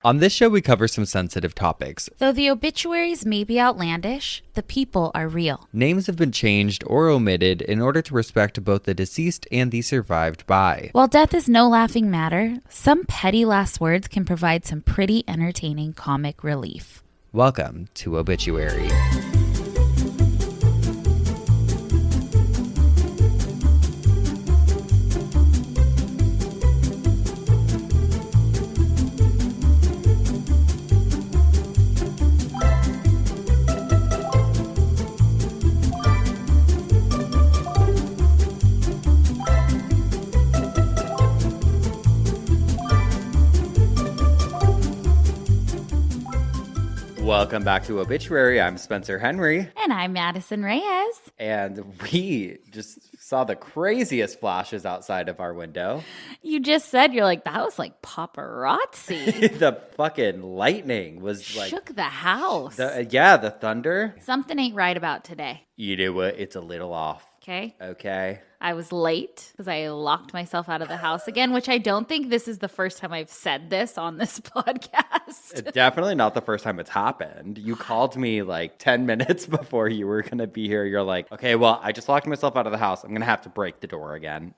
On this show, we cover some sensitive topics. Though the obituaries may be outlandish, the people are real. Names have been changed or omitted in order to respect both the deceased and the survived by. While death is no laughing matter, some petty last words can provide some pretty entertaining comic relief. Welcome to Obituary. Welcome back to Obituary. I'm Spencer Henry. And I'm Madison Reyes. And we just saw the craziest flashes outside of our window. You just said, you're like, that was like paparazzi. The fucking lightning was like... Shook the house. The thunder. Something ain't right about today. You know what? It's a little off. Okay. I was late because I locked myself out of the house again, which I don't think this is the first time I've said this on this podcast. It's definitely not the first time it's happened. You called me like 10 minutes before you were going to be here. You're like, okay, well, I just locked myself out of the house. I'm going to have to break the door again.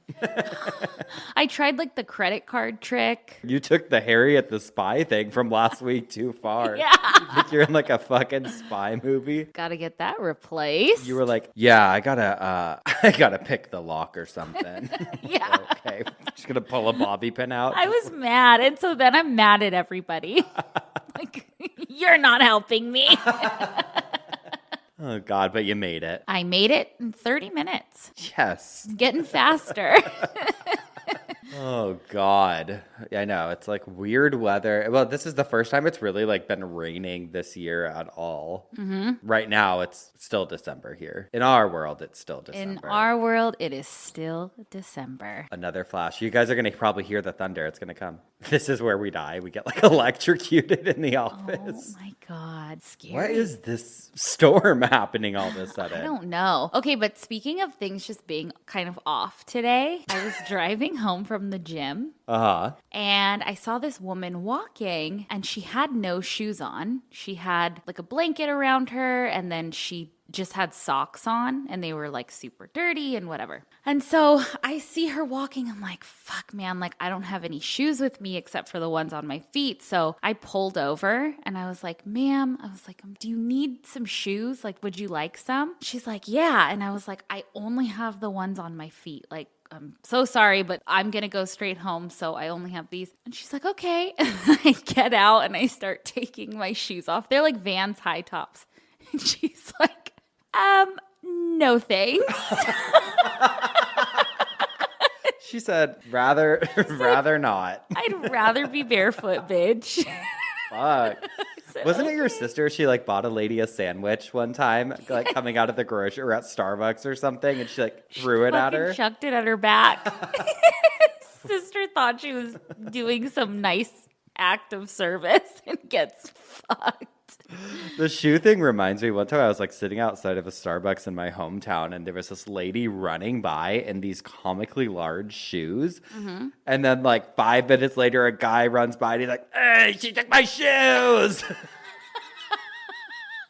I tried like the credit card trick. You took the Harriet the Spy thing from last week too far. Yeah. You're in like a fucking spy movie. Gotta get that replaced. You were like, yeah, I gotta pick the lock or something. Yeah. Okay. Just gonna pull a bobby pin out. I was mad. And so then I'm mad at everybody. Like, you're not helping me. Oh, God, but you made it. I made it in 30 minutes. Yes. Getting faster. Oh, God. I know. It's like weird weather. Well, this is the first time it's really like been raining this year at all. Mm-hmm. Right now, it's still December here. In our world, it's still December. In our world, it is still December. Another flash. You guys are going to probably hear the thunder. It's going to come. This is where we die. We get like electrocuted in the office. Oh, my God. Scary. What is this storm happening all of a sudden? I don't know. Okay, but speaking of things just being kind of off today, I was driving home from the gym. Uh-huh. And I saw this woman walking and she had no shoes on. She had like a blanket around her and then she just had socks on and they were like super dirty and whatever. And so I see her walking. I'm like, fuck, man, like I don't have any shoes with me except for the ones on my feet. So I pulled over and I was like, ma'am, do you need some shoes? Like, would you like some? She's like, yeah. And I was like, I only have the ones on my feet. Like, I'm so sorry, but I'm going to go straight home, so I only have these. And she's like, okay. And I get out and I start taking my shoes off. They're like Vans high tops. And she's like, no thanks. She said, rather not. I'd rather be barefoot, bitch. Fuck. Wasn't it your sister? She like bought a lady a sandwich one time, like coming out of the grocery or at Starbucks or something, and she like threw it at her. Chucked it at her back. Sister thought she was doing some nice act of service and gets fucked. The shoe thing reminds me, one time I was like sitting outside of a Starbucks in my hometown and there was this lady running by in these comically large shoes. Mm-hmm. And then like 5 minutes later, a guy runs by and he's like, hey, she took my shoes.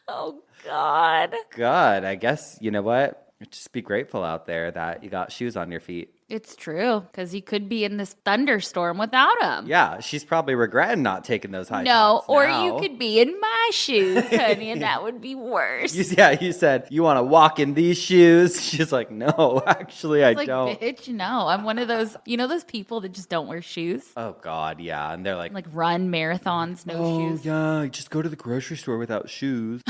Oh, God. God, I guess, you know what? Just be grateful out there that you got shoes on your feet. It's true, because you could be in this thunderstorm without them. Yeah, she's probably regretting not taking those high tops. No, or now. you could be in my shoes, honey, and that would be worse. You said, you want to walk in these shoes? She's like, no, actually, I don't. Bitch, no. I'm one of those, those people that just don't wear shoes? Oh, God, yeah. And they're like run marathons, no shoes. Oh, yeah, just go to the grocery store without shoes.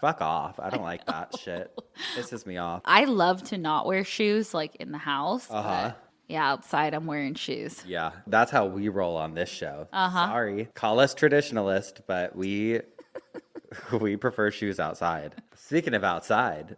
Fuck off. I don't like that shit. Pisses me off. I love to not wear shoes, like in the house. Uh-huh. Yeah, outside I'm wearing shoes. Yeah, that's how we roll on this show. Uh-huh. Sorry. Call us traditionalist, but we prefer shoes outside. Speaking of outside,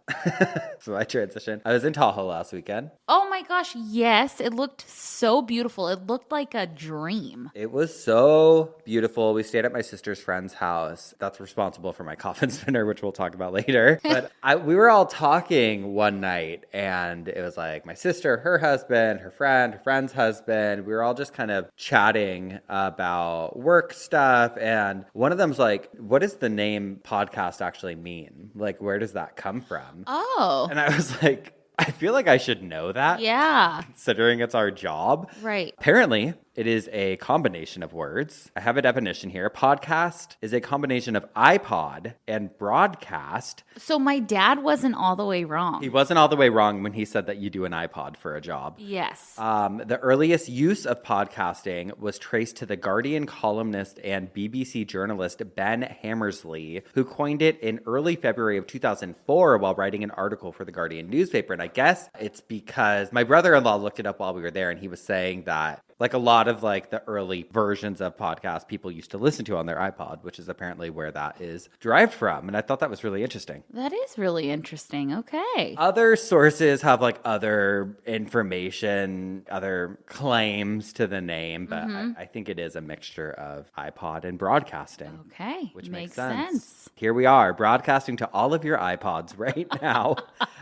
so my transition. I was in Tahoe last weekend. Oh my gosh, yes. It looked so beautiful. It looked like a dream. It was so beautiful. We stayed at my sister's friend's house. That's responsible for my coffin spinner, which we'll talk about later. But we were all talking one night, and it was like my sister, her husband, her friend's husband. We were all just kind of chatting about work stuff. And one of them's like, what does the name podcast actually mean? Like, where does that come from? Oh. And I was like, I feel like I should know that. Yeah. Considering it's our job. Right. Apparently, it is a combination of words. I have a definition here. Podcast is a combination of iPod and broadcast. So my dad wasn't all the way wrong. He wasn't all the way wrong when he said that you do an iPod for a job. Yes. The earliest use of podcasting was traced to the Guardian columnist and BBC journalist Ben Hammersley, who coined it in early February of 2004 while writing an article for the Guardian newspaper. And I guess it's because my brother-in-law looked it up while we were there, and he was saying that like a lot of like the early versions of podcasts people used to listen to on their iPod, which is apparently where that is derived from. And I thought that was really interesting. That is really interesting. Okay. Other sources have like other information, other claims to the name, but I think it is a mixture of iPod and broadcasting. Okay. Which makes sense. sense. Here we are, broadcasting to all of your iPods right now.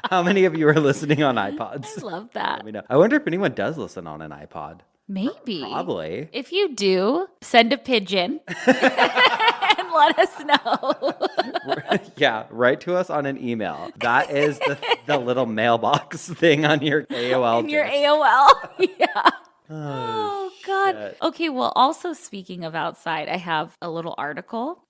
How many of you are listening on iPods? I love that. Let me know. I wonder if anyone does listen on an iPod. Maybe. Probably. If you do, send a pigeon and let us know. Yeah, write to us on an email. That is the little mailbox thing on your AOL. In your disc. AOL. Yeah. Oh, God. shit. Okay, well, also speaking of outside, I have a little article.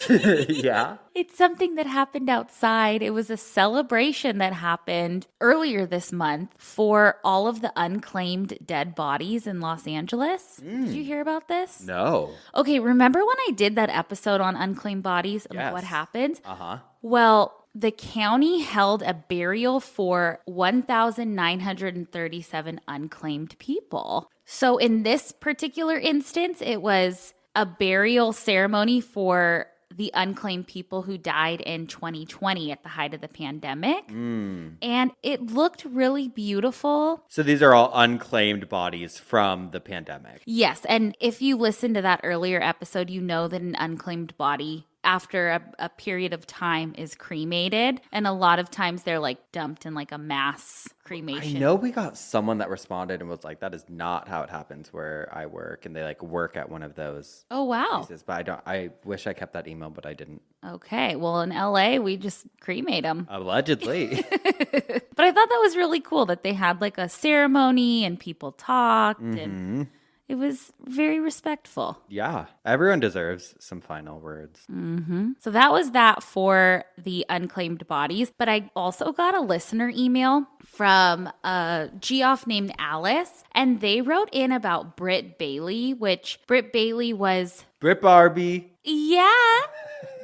Yeah. It's something that happened outside. It was a celebration that happened earlier this month for all of the unclaimed dead bodies in Los Angeles. Did you hear about this? No. Okay, remember when I did that episode on unclaimed bodies and Yes. what happened? Uh-huh. Well, the county held a burial for 1,937 unclaimed people. So in this particular instance, it was a burial ceremony for the unclaimed people who died in 2020 at the height of the pandemic. And it looked really beautiful. So these are all unclaimed bodies from the pandemic. Yes, and if you listen to that earlier episode, you know that an unclaimed body after a period of time is cremated. And a lot of times they're like dumped in like a mass cremation. I know we got someone that responded and was like, that is not how it happens where I work. And they like work at one of those Oh, wow. places. But I wish I kept that email, but I didn't. Okay. Well, in LA, we just cremate them. Allegedly. But I thought that was really cool that they had like a ceremony and people talked and it was very respectful. Yeah. Everyone deserves some final words. So that was that for the unclaimed bodies. But I also got a listener email from a Geoff named Alice, and they wrote in about Britt Bailey, which Britt Bailey was... Brit Barbie. Yeah.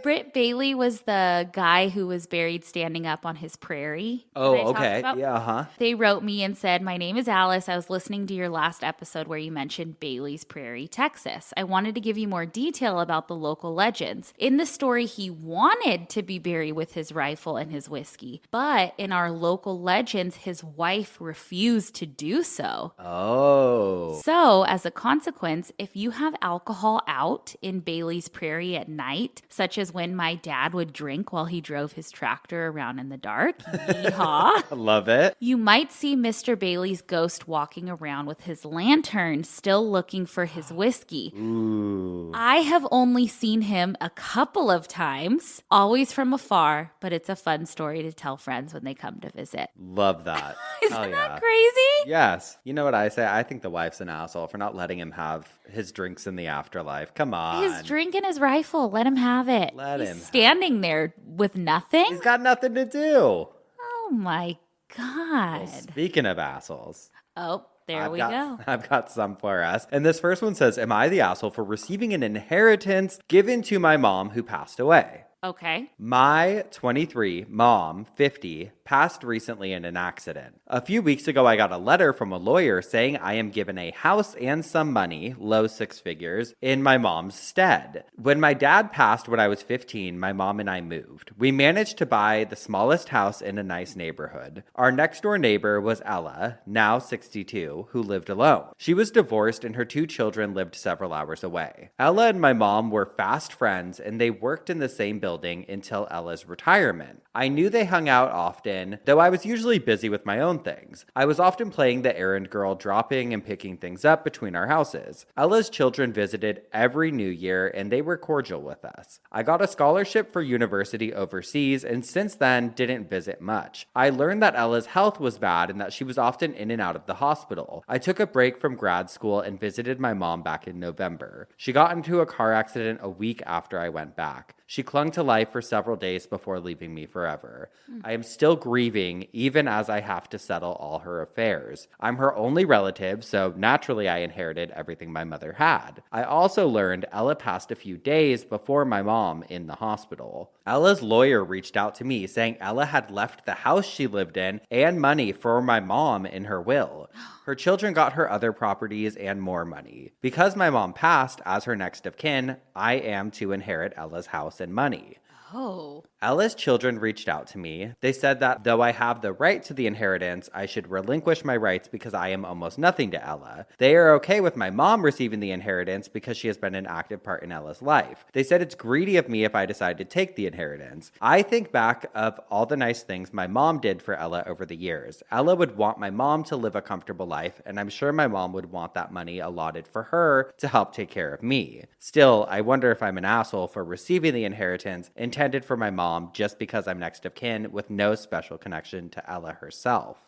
Britt Bailey was the guy who was buried standing up on his prairie. Oh, that I talked okay. about. Yeah, huh. They wrote me and said, "My name is Alice. I was listening to your last episode where you mentioned Bailey's Prairie, Texas. I wanted to give you more detail about the local legends. In the story, he wanted to be buried with his rifle and his whiskey, but in our local legends, his wife refused to do so. Oh. So, as a consequence, if you have alcohol out in Bailey's Prairie at night, such as when my dad would drink while he drove his tractor around in the dark, yeehaw, I love it. you might see Mr. Bailey's ghost walking around with his lantern, still looking for his whiskey. Ooh. I have only seen him a couple of times, always from afar, but it's a fun story to tell friends when they come to visit." Love that. Isn't that crazy? Yes. You know what I say? I think the wife's an asshole for not letting him have his drinks in the afterlife. Come on. His drink and his rifle, let him have it. Let him. He's standing there with nothing. He's got nothing to do. Oh my God. Speaking of assholes. Oh, there we go. go. I've got some for us. And this first one says, "Am I the asshole for receiving an inheritance given to my mom who passed away? Okay. My 23, mom, 50, passed recently in an accident. A few weeks ago, I got a letter from a lawyer saying I am given a house and some money, low six figures, in my mom's stead. When my dad passed when I was 15, my mom and I moved. We managed to buy the smallest house in a nice neighborhood. Our next door neighbor was Ella, now 62, who lived alone. She was divorced and her 2 children lived several hours away. Ella and my mom were fast friends and they worked in the same building until Ella's retirement. I knew they hung out often, though I was usually busy with my own things. I was often playing the errand girl, dropping and picking things up between our houses. Ella's children visited every New Year and they were cordial with us. I got a scholarship for university overseas and since then didn't visit much. I learned that Ella's health was bad and that she was often in and out of the hospital. I took a break from grad school and visited my mom back in November. She got into a car accident a week after I went back. She clung to life for several days before leaving me forever. I am still grieving, even as I have to settle all her affairs. I'm her only relative, so naturally I inherited everything my mother had. I also learned Ella passed a few days before my mom in the hospital. Ella's lawyer reached out to me saying Ella had left the house she lived in and money for my mom in her will. Her children got her other properties and more money. Because my mom passed as her next of kin, I am to inherit Ella's house and money. Oh. Ella's children reached out to me. They said that though I have the right to the inheritance, I should relinquish my rights because I am almost nothing to Ella. They are okay with my mom receiving the inheritance because she has been an active part in Ella's life. They said it's greedy of me if I decide to take the inheritance. I think back of all the nice things my mom did for Ella over the years. Ella would want my mom to live a comfortable life, and I'm sure my mom would want that money allotted for her to help take care of me. Still, I wonder if I'm an asshole for receiving the inheritance intended for my mom just because I'm next of kin with no special connection to Ella herself.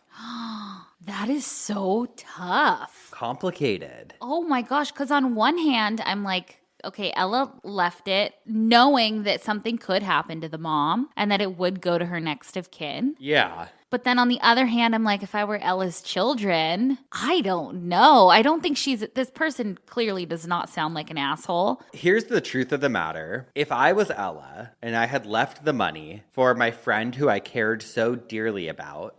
That is so tough. Complicated. Oh my gosh, because on one hand, I'm like, okay, Ella left it knowing that something could happen to the mom and that it would go to her next of kin. Yeah. But then on the other hand, I'm like, if I were Ella's children, I don't know. I don't think this person clearly does not sound like an asshole. Here's the truth of the matter. If I was Ella and I had left the money for my friend who I cared so dearly about,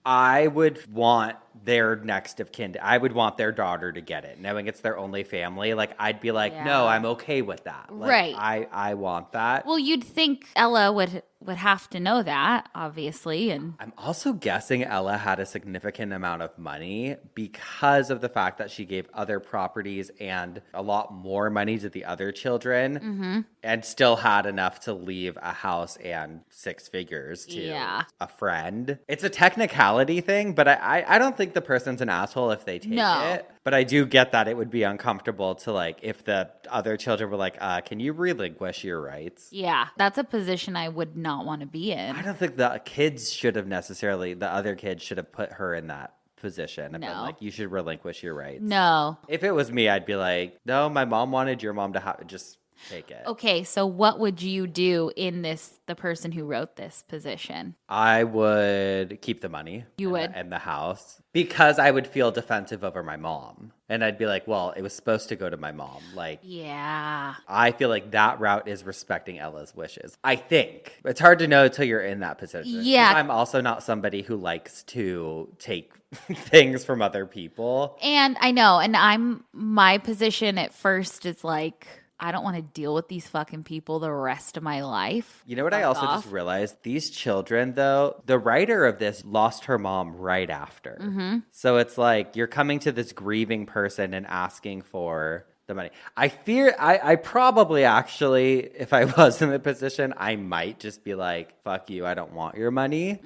I would want their next of kin. I would want their daughter to get it, knowing it's their only family. Like, I'd be like, no, I'm okay with that. Like, right. I want that. Well, you'd think Ella would have to know that, obviously. And I'm also guessing Ella had a significant amount of money because of the fact that she gave other properties and a lot more money to the other children and still had enough to leave a house and 6 figures to a friend. It's a technicality thing, but I don't think the person's an asshole if they take it. But I do get that it would be uncomfortable to, like, if the other children were like, can you relinquish your rights? Yeah, that's a position I would not want to be in. I don't think the other kids should have put her in that position and been like, you should relinquish your rights. No. If it was me, I'd be like, no, my mom wanted your mom to just take it. Okay, so what would you do in the person who wrote this position? I would keep the money. You would? And the house. Because I would feel defensive over my mom. And I'd be like, well, it was supposed to go to my mom. Like, yeah. I feel like that route is respecting Ella's wishes. I think. It's hard to know until you're in that position. Yeah. I'm also not somebody who likes to take things from other people. And I know. And my position at first is like, I don't want to deal with these fucking people the rest of my life. You know what I also just realized? These children, though, the writer of this lost her mom right after. So it's like you're coming to this grieving person and asking for the money. I probably actually, if I was in the position, I might just be like, fuck you, I don't want your money.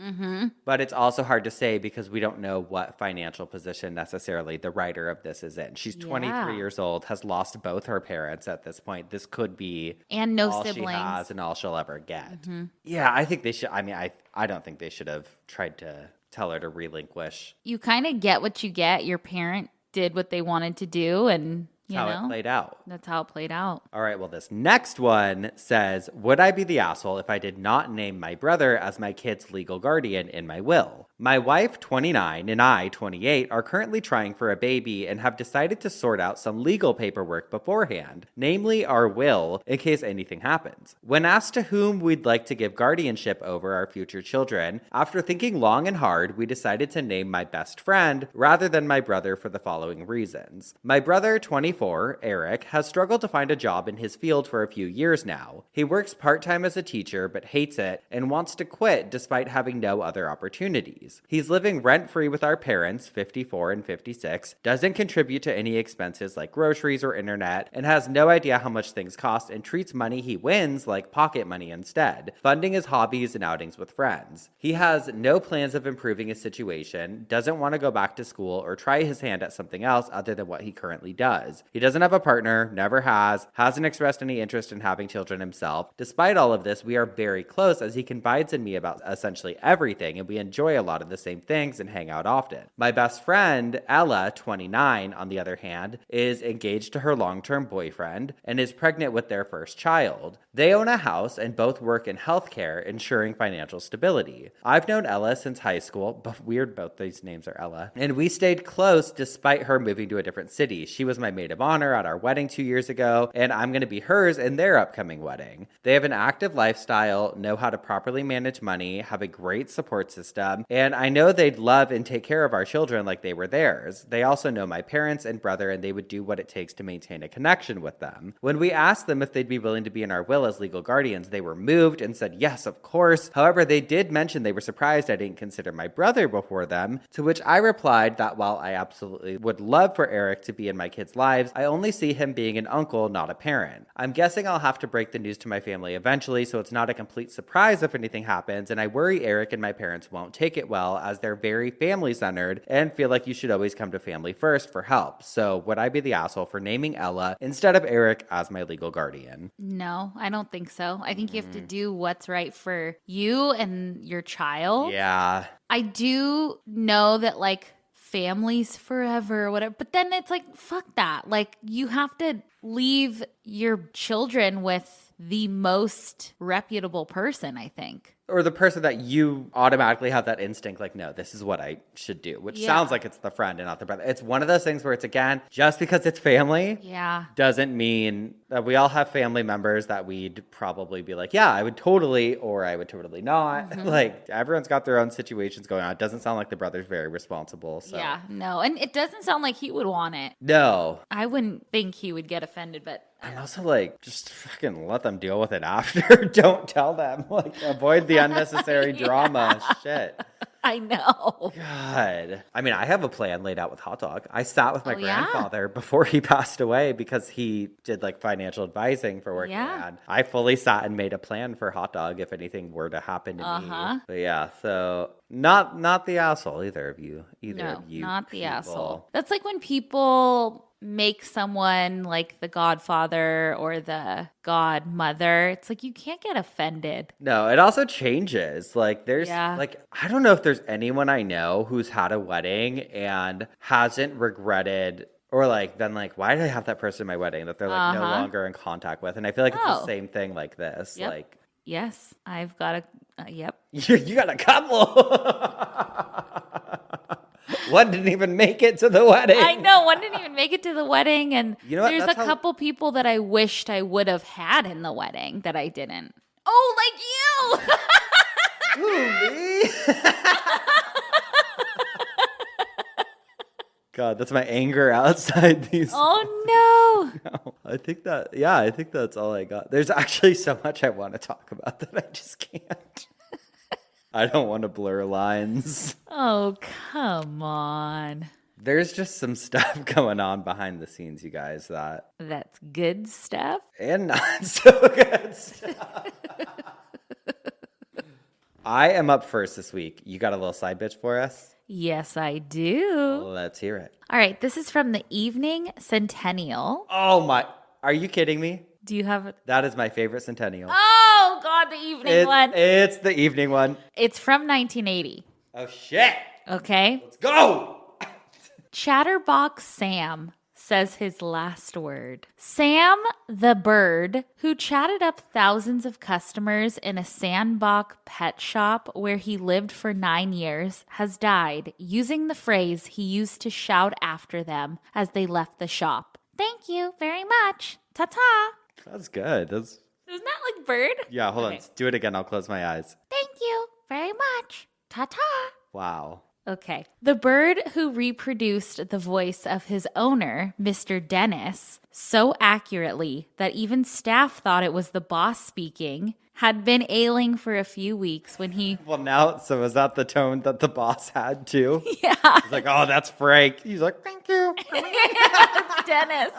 But it's also hard to say because we don't know what financial position necessarily the writer of this is in. She's 23 years old, has lost both her parents at this point. This could be and no all siblings. she has and all she'll ever get. Yeah, I think they should. I mean, I don't think they should have tried to tell her to relinquish. You kind of get what you get. Your parent did what they wanted to do, and You how know? it played out. That's how it played out. All right, well, this next one says, would I be the asshole if I did not name my brother as my kid's legal guardian in my will? My wife, 29, and I, 28, are currently trying for a baby and have decided to sort out some legal paperwork beforehand, namely our will, in case anything happens. When asked to whom we'd like to give guardianship over our future children, after thinking long and hard, we decided to name my best friend rather than my brother for the following reasons. My brother, 24, Eric, has struggled to find a job in his field for a few years now. He works part-time as a teacher but hates it and wants to quit despite having no other opportunities. He's living rent-free with our parents, 54 and 56, doesn't contribute to any expenses like groceries or internet, and has no idea how much things cost and treats money he wins like pocket money instead, funding his hobbies and outings with friends. He has no plans of improving his situation, doesn't want to go back to school or try his hand at something else other than what he currently does. He doesn't have a partner, never has, hasn't expressed any interest in having children himself. Despite all of this, we are very close as he confides in me about essentially everything, and we enjoy a lot of the same things and hang out often. My best friend, Ella, 29, on the other hand, is engaged to her long-term boyfriend and is pregnant with their first child. They own a house and both work in healthcare, ensuring financial stability. I've known Ella since high school, but weird both these names are Ella, and we stayed close despite her moving to a different city. She was my maid of honor at our wedding 2 years ago, and I'm going to be hers in their upcoming wedding. They have an active lifestyle, know how to properly manage money, have a great support system, and I know they'd love and take care of our children like they were theirs. They also know my parents and brother, and they would do what it takes to maintain a connection with them. When we asked them if they'd be willing to be in our will as legal guardians, they were moved and said yes, of course. However, they did mention they were surprised I didn't consider my brother before them, to which I replied that while I absolutely would love for Eric to be in my kids' lives, I only see him being an uncle, not a parent. I'm guessing I'll have to break the news to my family eventually, so it's not a complete surprise if anything happens, and I worry Eric and my parents won't take it well as they're very family-centered and feel like you should always come to family first for help. So would I be the asshole for naming Ella instead of Eric as my legal guardian? No, I don't think so. I think you have to do what's right for you and your child. Yeah. I do know that like families forever or whatever, but then it's like, fuck that. Like you have to leave your children with the most reputable person, I think. Or the person that you automatically have that instinct, like, no, this is what I should do, which sounds like it's the friend and not the brother. It's one of those things where it's, again, just because it's family doesn't mean that we all have family members that we'd probably be like, yeah, I would totally, or I would totally not. Mm-hmm. Like, everyone's got their own situations going on. It doesn't sound like the brother's very responsible. So. Yeah, no. And it doesn't sound like he would want it. No. I wouldn't think he would get offended, but... I'm also like, just fucking let them deal with it after. Don't tell them. Like, avoid the unnecessary drama. Shit. I know. God. I mean, I have a plan laid out with Hot Dog. I sat with my grandfather before he passed away because he did like financial advising for working. And I fully sat and made a plan for Hot Dog if anything were to happen to me. But yeah, so not the asshole, either of you. No, not the asshole. That's like when people make someone like the godfather or the godmother. It's like you can't get offended. No, it also changes. Like there's like I don't know if there's anyone I know who's had a wedding and hasn't regretted or like been like, why did I have that person in my wedding that they're like no longer in contact with? And I feel like it's the same thing like this. Yep. Like yes, I've got a yep. You got a couple. One didn't even make it to the wedding. I know, one didn't even make it to the wedding. And you know what? There's a couple people that I wished I would have had in the wedding that I didn't. Oh, like you! Ooh, me? God, that's my anger outside these. Oh, no. I think that's all I got. There's actually so much I want to talk about that I just can't. I don't want to blur lines. Oh, come on. There's just some stuff going on behind the scenes, you guys, that's good stuff. And not so good stuff. I am up first this week. You got a little side bitch for us? Yes, I do. Let's hear it. All right, this is from the Evening Centennial. Oh my, are you kidding me? Do you have it? That is my favorite centennial. Oh, God, the evening one. It's the evening one. It's from 1980. Oh, shit. Okay. Let's go. Chatterbox Sam says his last word. Sam the bird, who chatted up thousands of customers in a sandbox pet shop where he lived for 9 years, has died using the phrase he used to shout after them as they left the shop. Thank you very much. Ta-ta. That's good. Isn't that like bird? Yeah, hold on. Do it again. I'll close my eyes. Thank you very much. Ta-ta. Wow. Okay. The bird who reproduced the voice of his owner, Mr. Dennis, so accurately that even staff thought it was the boss speaking, had been ailing for a few weeks when he... Well, now, so is that the tone that the boss had too? Yeah. He's like, oh, that's Frank. He's like, thank you. It's Dennis.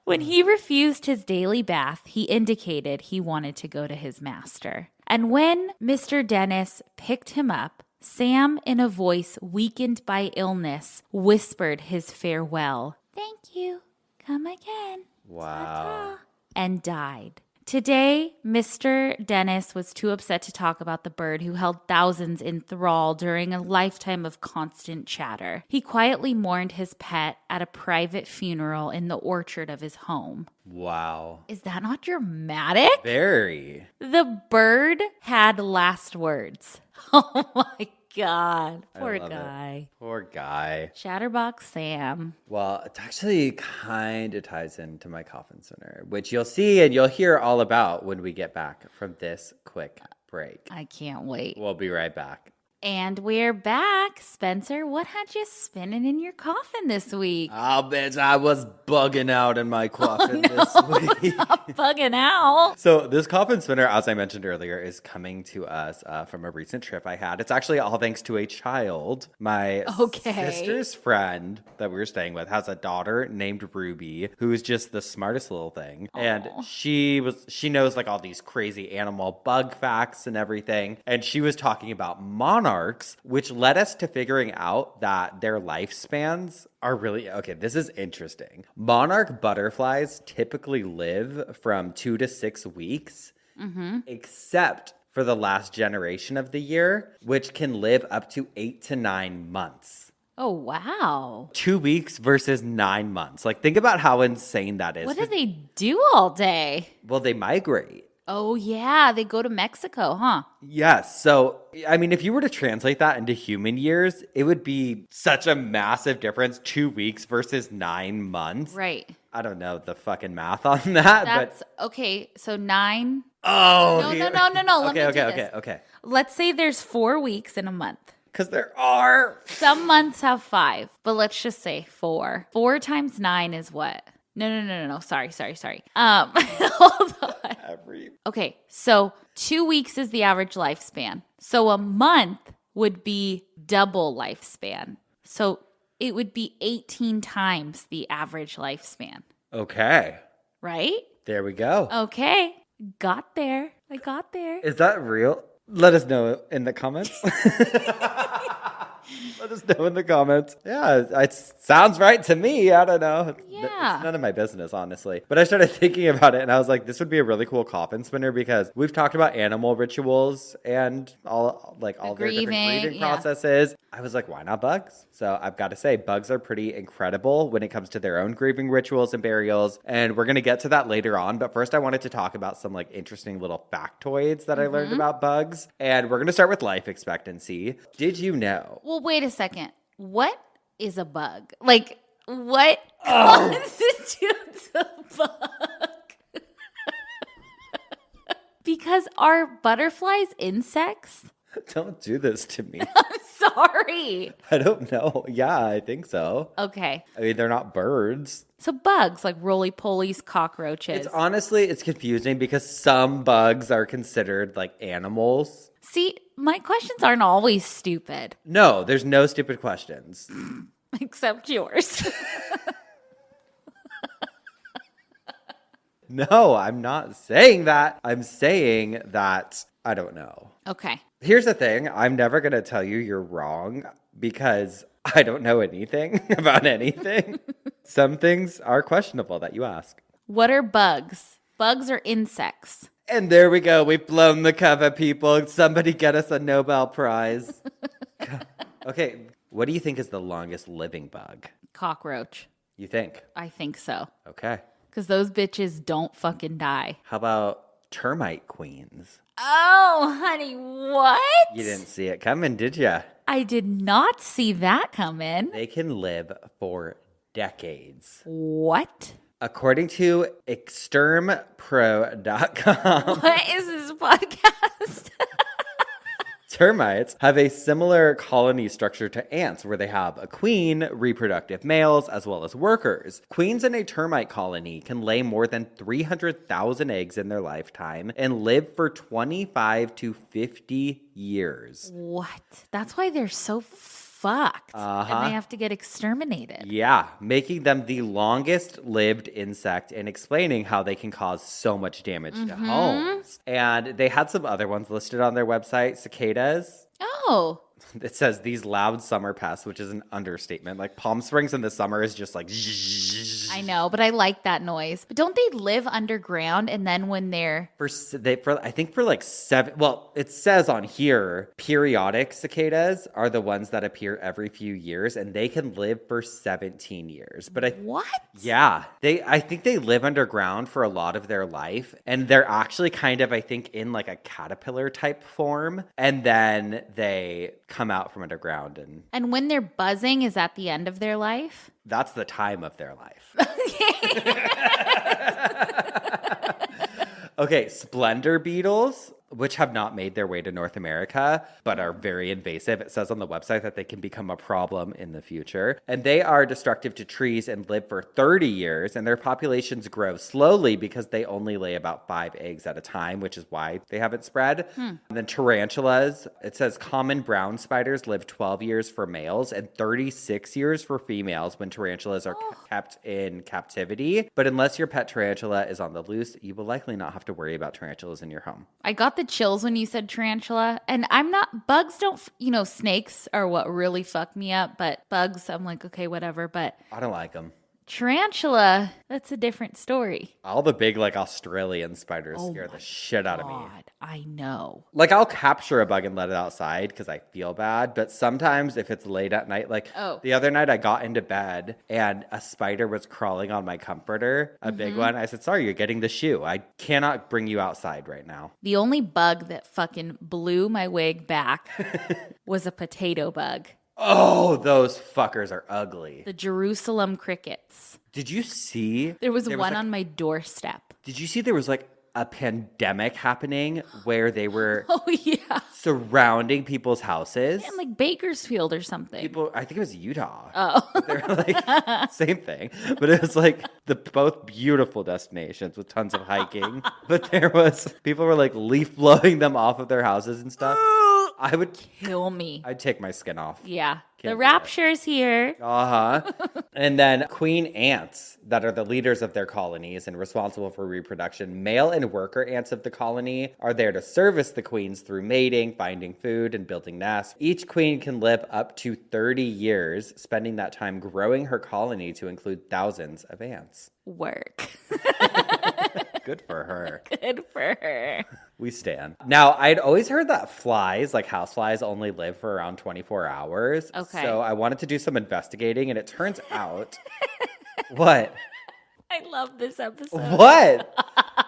When he refused his daily bath, he indicated he wanted to go to his master. And when Mr. Dennis picked him up, Sam, in a voice weakened by illness, whispered his farewell. Thank you. Come again. Wow. Ta-ta. And died. Today, Mr. Dennis was too upset to talk about the bird who held thousands in thrall during a lifetime of constant chatter. He quietly mourned his pet at a private funeral in the orchard of his home. Wow. Is that not dramatic? Very. The bird had last words. Oh my God. Poor guy. Poor guy. Chatterbox Sam. Well, it actually kind of ties into my coffin spinner, which you'll see and you'll hear all about when we get back from this quick break. I can't wait. We'll be right back. And we're back. Spencer, what had you spinning in your coffin this week? I'll bet I was bugging out in my coffin this week. Bugging out. So this coffin spinner, as I mentioned earlier, is coming to us from a recent trip I had. It's actually all thanks to a child. My sister's friend that we were staying with has a daughter named Ruby, who is just the smartest little thing. Aww. And she knows like all these crazy animal bug facts and everything. And she was talking about monarchs, which led us to figuring out that their lifespans are really, okay, this is interesting. Monarch butterflies typically live from 2 to 6 weeks, except for the last generation of the year, which can live up to 8 to 9 months. Oh, wow. 2 weeks versus 9 months. Like, think about how insane that is. What do they do all day? Well, they migrate. Oh, yeah. They go to Mexico, huh? Yes. So, I mean, if you were to translate that into human years, it would be such a massive difference, 2 weeks versus 9 months. Right. I don't know the fucking math on that. That's okay. So 9. Oh. No. Let me do this. Okay. Let's say there's 4 weeks in a month. Because there are. Some months have 5, but let's just say 4. 4 times 9 is what? No. Sorry. Hold on. Okay, so 2 weeks is the average lifespan. So a month would be double lifespan. So it would be 18 times the average lifespan. Okay. Right? There we go. Okay. Got there. I got there. Is that real? Let us know in the comments. Let us know in the comments. Yeah, it sounds right to me. I don't know. Yeah. It's none of my business, honestly. But I started thinking about it, and I was like, this would be a really cool coffin spinner because we've talked about animal rituals and all their different grieving processes. I was like, why not bugs? So I've got to say, bugs are pretty incredible when it comes to their own grieving rituals and burials. And we're going to get to that later on. But first, I wanted to talk about some like interesting little factoids that I learned about bugs. And we're going to start with life expectancy. Did you know? Well, wait a second. What is a bug? Like, what constitutes a bug? Because are butterflies insects? Don't do this to me. I'm sorry. I don't know. Yeah, I think so. Okay. I mean, they're not birds. So bugs, like roly-polies, cockroaches. It's confusing because some bugs are considered like animals. See, my questions aren't always stupid. No, there's no stupid questions. Except yours. No, I'm not saying that. I'm saying that I don't know. Okay. Here's the thing. I'm never going to tell you you're wrong because I don't know anything about anything. Some things are questionable that you ask. What are bugs? Bugs are insects. And there we go. We've blown the cover, people. Somebody get us a Nobel Prize. Okay. What do you think is the longest living bug? Cockroach. You think? I think so. Okay. Because those bitches don't fucking die. How about termite queens? Oh, honey, what? You didn't see it coming, did you? I did not see that coming. They can live for decades. What? According to extermpro.com, What is this podcast? termites have a similar colony structure to ants, where they have a queen, reproductive males, as well as workers. Queens in a termite colony can lay more than 300,000 eggs in their lifetime and live for 25 to 50 years. What? That's why they're so fucked. And they have to get exterminated. Yeah, making them the longest lived insect and explaining how they can cause so much damage to homes. And they had some other ones listed on their website, cicadas. Oh. It says these loud summer pests, which is an understatement. Like Palm Springs in the summer is just like zzzz. I know, but I like that noise. But don't they live underground and then when they're... I think for like 7, well, it says on here, periodic cicadas are the ones that appear every few years and they can live for 17 years. But What? Yeah, I think they live underground for a lot of their life, and they're actually kind of, I think, in like a caterpillar type form, and then they come out from underground, And when they're buzzing, is that the end of their life? that's the time of their life. Okay, splendor beetles, which have not made their way to North America, but are very invasive. It says on the website that they can become a problem in the future. And they are destructive to trees and live for 30 years. And their populations grow slowly because they only lay about 5 eggs at a time, which is why they haven't spread. And then tarantulas, it says common brown spiders live 12 years for males and 36 years for females when tarantulas are kept in captivity. But unless your pet tarantula is on the loose, you will likely not have to worry about tarantulas in your home. I got the chills when you said tarantula, and bugs don't, snakes are what really fuck me up, but bugs, I'm like, okay, whatever, but I don't like them. tarantula, that's a different story. All the big, like, Australian spiders scare the shit out of me. God, I know. Like, I'll capture a bug and let it outside because I feel bad. But sometimes if it's late at night, like the other night I got into bed and a spider was crawling on my comforter, a big one. I said, sorry, you're getting the shoe. I cannot bring you outside right now. The only bug that fucking blew my wig back was a potato bug. Oh, those fuckers are ugly. The Jerusalem crickets. Did you see? There was one on my doorstep. Did you see there was like a pandemic happening where they were surrounding people's houses? In like Bakersfield or something. I think it was Utah. Oh. They were like, same thing. But it was like both beautiful destinations with tons of hiking. But people were like leaf blowing them off of their houses and stuff. I would kill me. I'd take my skin off. Yeah. The rapture's here. And then queen ants that are the leaders of their colonies and responsible for reproduction. Male and worker ants of the colony are there to service the queens through mating, finding food, and building nests. Each queen can live up to 30 years, spending that time growing her colony to include thousands of ants. Work. Good for her. Good for her. We stand. Now, I'd always heard that flies, like houseflies, only live for around 24 hours. Okay. So I wanted to do some investigating, and it turns out... What? I love this episode. What?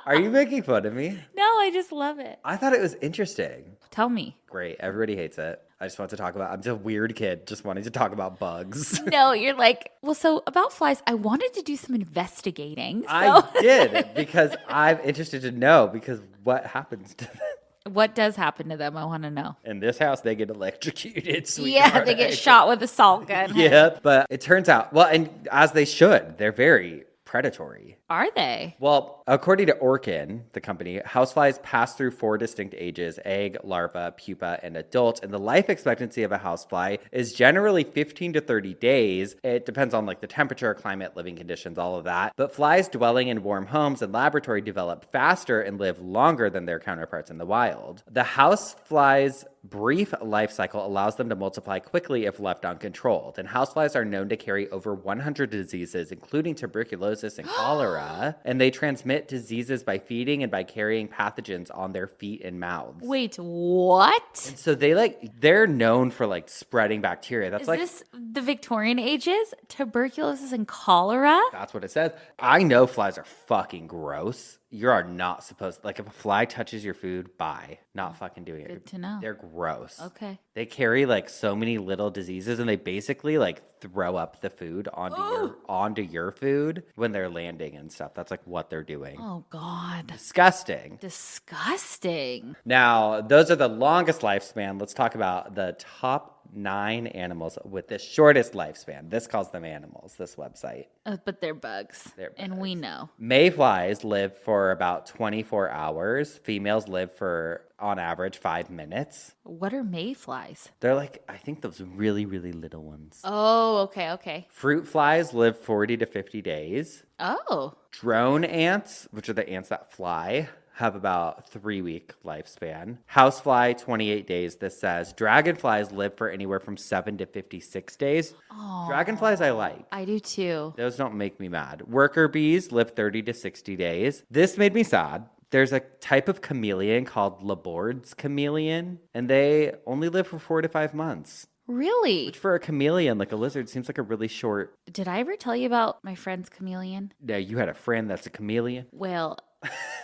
Are you making fun of me? No, I just love it. I thought it was interesting. Tell me. Great. Everybody hates it. I just want to talk about... I'm just a weird kid just wanting to talk about bugs. No, you're like... Well, so about flies, I wanted to do some investigating. So. I did, because I'm interested to know, because what happens to them? What does happen to them? I want to know. In this house, they get electrocuted, sweetheart. Yeah, they get shot with a salt gun. Yeah, but it turns out... Well, and as they should. They're very predatory. Are they? Well, according to Orkin, the company, houseflies pass through 4 distinct ages: egg, larva, pupa, and adult. And the life expectancy of a housefly is generally 15 to 30 days. It depends on like the temperature, climate, living conditions, all of that. But flies dwelling in warm homes and laboratory develop faster and live longer than their counterparts in the wild. The houseflies brief life cycle allows them to multiply quickly if left uncontrolled. And houseflies are known to carry over 100 diseases, including tuberculosis and cholera. And they transmit diseases by feeding and by carrying pathogens on their feet and mouths. Wait, what? And so they're known for like spreading bacteria. That's Is like this the Victorian ages? Tuberculosis and cholera? that's what it says. I know flies are fucking gross. You are not supposed, like if a fly touches your food, bye. Not fucking doing it. Good to know. They're gross. Okay. They carry like so many little diseases and they basically like throw up the food onto your food when they're landing and stuff. That's like what they're doing. Oh, God. Disgusting. Disgusting. Now, those are the longest lifespan. Let's talk about the top 9 animals with the shortest lifespan. This calls them animals, this website. But they're bugs. And we know. Mayflies live for about 24 hours. Females live for, on average, 5 minutes. What are mayflies? They're like, I think those really, really little ones. Oh, okay. Fruit flies live 40 to 50 days. Oh. Drone ants, which are the ants that fly, have about 3-week lifespan. Housefly, 28 days, this says. Dragonflies live for anywhere from 7 to 56 days. Oh. Dragonflies I like. I do too. Those don't make me mad. Worker bees live 30 to 60 days. This made me sad. There's a type of chameleon called Laborde's chameleon, and they only live for 4 to 5 months. Really? Which for a chameleon, like a lizard, seems like a really short... Did I ever tell you about my friend's chameleon? No, you had a friend that's a chameleon? Well,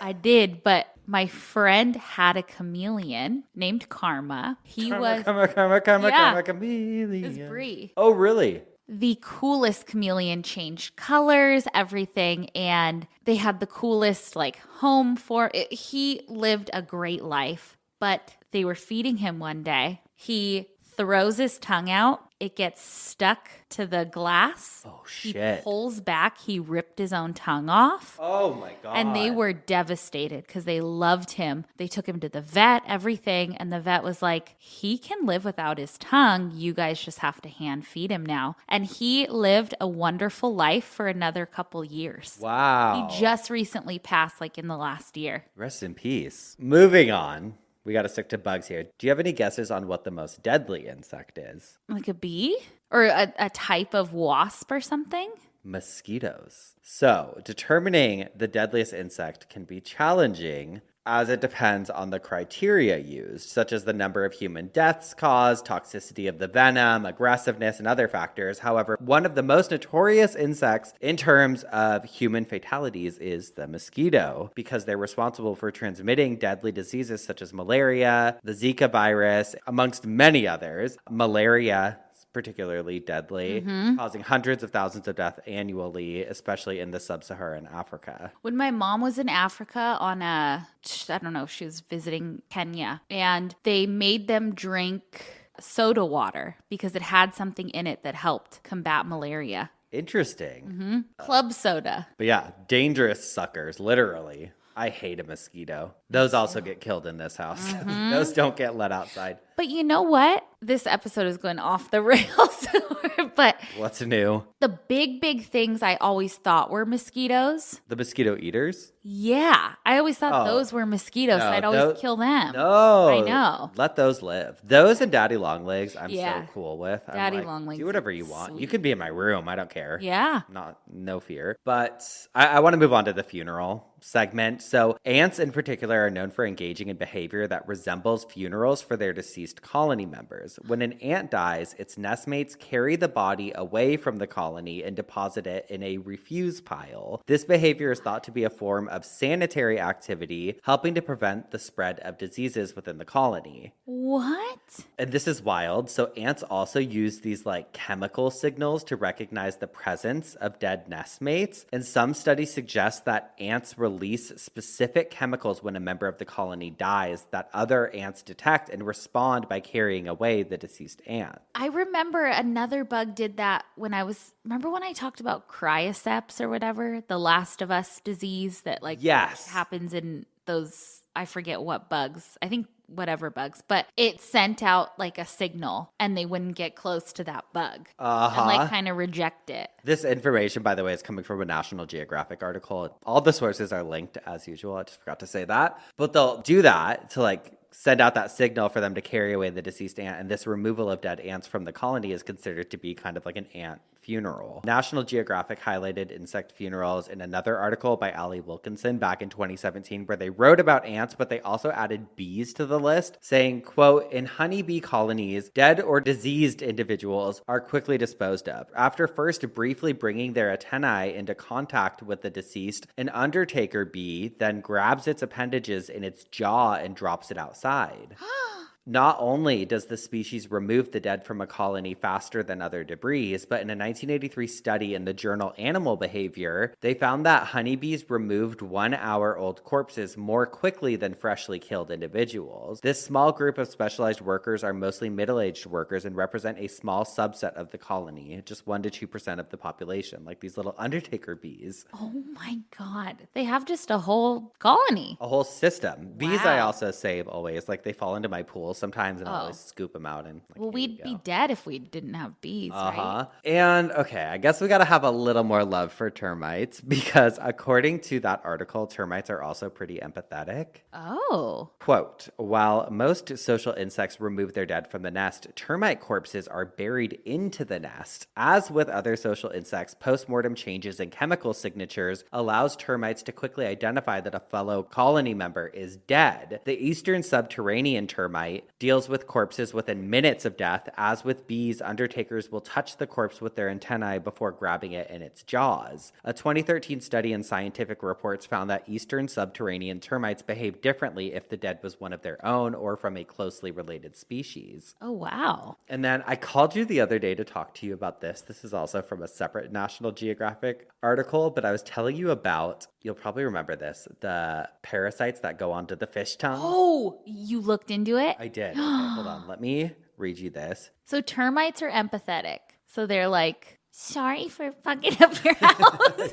I did, but my friend had a chameleon named Karma. Karma, chameleon. It's Brie. Oh, really? The coolest chameleon, changed colors, everything, and they had the coolest like home for it. He lived a great life, but they were feeding him one day. He throws his tongue out. It gets stuck to the glass. Oh, shit. He pulls back. He ripped his own tongue off. Oh, my God. And they were devastated because they loved him. They took him to the vet, everything. And the vet was like, he can live without his tongue. You guys just have to hand feed him now. And he lived a wonderful life for another couple years. Wow. He just recently passed, like in the last year. Rest in peace. Moving on. We got to stick to bugs here. Do you have any guesses on what the most deadly insect is? Like a bee? Or a type of wasp or something? Mosquitoes. So, determining the deadliest insect can be challenging as it depends on the criteria used, such as the number of human deaths caused, toxicity of the venom, aggressiveness, and other factors. However, one of the most notorious insects in terms of human fatalities is the mosquito, because they're responsible for transmitting deadly diseases such as malaria, the Zika virus, amongst many others. Malaria particularly deadly, causing hundreds of thousands of deaths annually, especially in the sub-Saharan Africa. When my mom was in Africa on I don't know, she was visiting Kenya, and they made them drink soda water because it had something in it that helped combat malaria. Interesting. Club soda. But yeah, dangerous suckers, literally. I hate a mosquito. Those also get killed in this house. Those don't get let outside. But you know what? This episode is going off the rails. But what's new? The big things I always thought were mosquitoes. The mosquito eaters? Yeah. I always thought those were mosquitoes. No, I'd always kill them. No. I know. Let those live. Those and daddy long legs, I'm so cool with. Daddy long legs. Do whatever you want. You can be in my room. I don't care. Yeah. No fear. But I want to move on to the funeral segment. So ants in particular are known for engaging in behavior that resembles funerals for their deceased colony members. When an ant dies, its nestmates carry the body away from the colony and deposit it in a refuse pile. This behavior is thought to be a form of sanitary activity, helping to prevent the spread of diseases within the colony. What? And this is wild. So ants also use these like chemical signals to recognize the presence of dead nestmates. And some studies suggest that ants release specific chemicals when a member of the colony dies that other ants detect and respond by carrying away the deceased ant. I remember another bug did that remember when I talked about cryoceps or whatever, the Last of Us disease that happens in those, I forget what bugs. I think whatever bugs, but it sent out like a signal and they wouldn't get close to that bug and like kind of reject it. This information, by the way, is coming from a National Geographic article. All the sources are linked as usual. I just forgot to say that. But they'll do that to like send out that signal for them to carry away the deceased ant. And this removal of dead ants from the colony is considered to be kind of like an ant funeral. National Geographic highlighted insect funerals in another article by Ali Wilkinson back in 2017, where they wrote about ants, but they also added bees to the list, saying, quote, in honeybee colonies, dead or diseased individuals are quickly disposed of. After first briefly bringing their antennae into contact with the deceased, an undertaker bee then grabs its appendages in its jaw and drops it outside. Not only does the species remove the dead from a colony faster than other debris, but in a 1983 study in the journal Animal Behavior, they found that honeybees removed 1-hour-old corpses more quickly than freshly killed individuals. This small group of specialized workers are mostly middle-aged workers and represent a small subset of the colony, just 1% to 2% of the population, like these little undertaker bees. Oh my God. They have just a whole colony. A whole system. Bees, Wow. I also save always. Like, they fall into my pool sometimes, and I always scoop them out. And like, Well, we'd be dead if we didn't have bees, right? And okay, I guess we got to have a little more love for termites, because according to that article, termites are also pretty empathetic. Oh. Quote, while most social insects remove their dead from the nest, termite corpses are buried into the nest. As with other social insects, postmortem changes in chemical signatures allows termites to quickly identify that a fellow colony member is dead. The eastern subterranean termite deals with corpses within minutes of death. As with bees, undertakers will touch the corpse with their antennae before grabbing it in its jaws. A 2013 study in Scientific Reports found that eastern subterranean termites behave differently if the dead was one of their own or from a closely related species. Oh, wow. And then I called you the other day to talk to you about this. This is also from a separate National Geographic article, but I was telling you about, you'll probably remember this, the parasites that go onto the fish tongue. Oh, you looked into it? I did. Okay, hold on. Let me read you this. So termites are empathetic. So they're like, sorry for fucking up your house.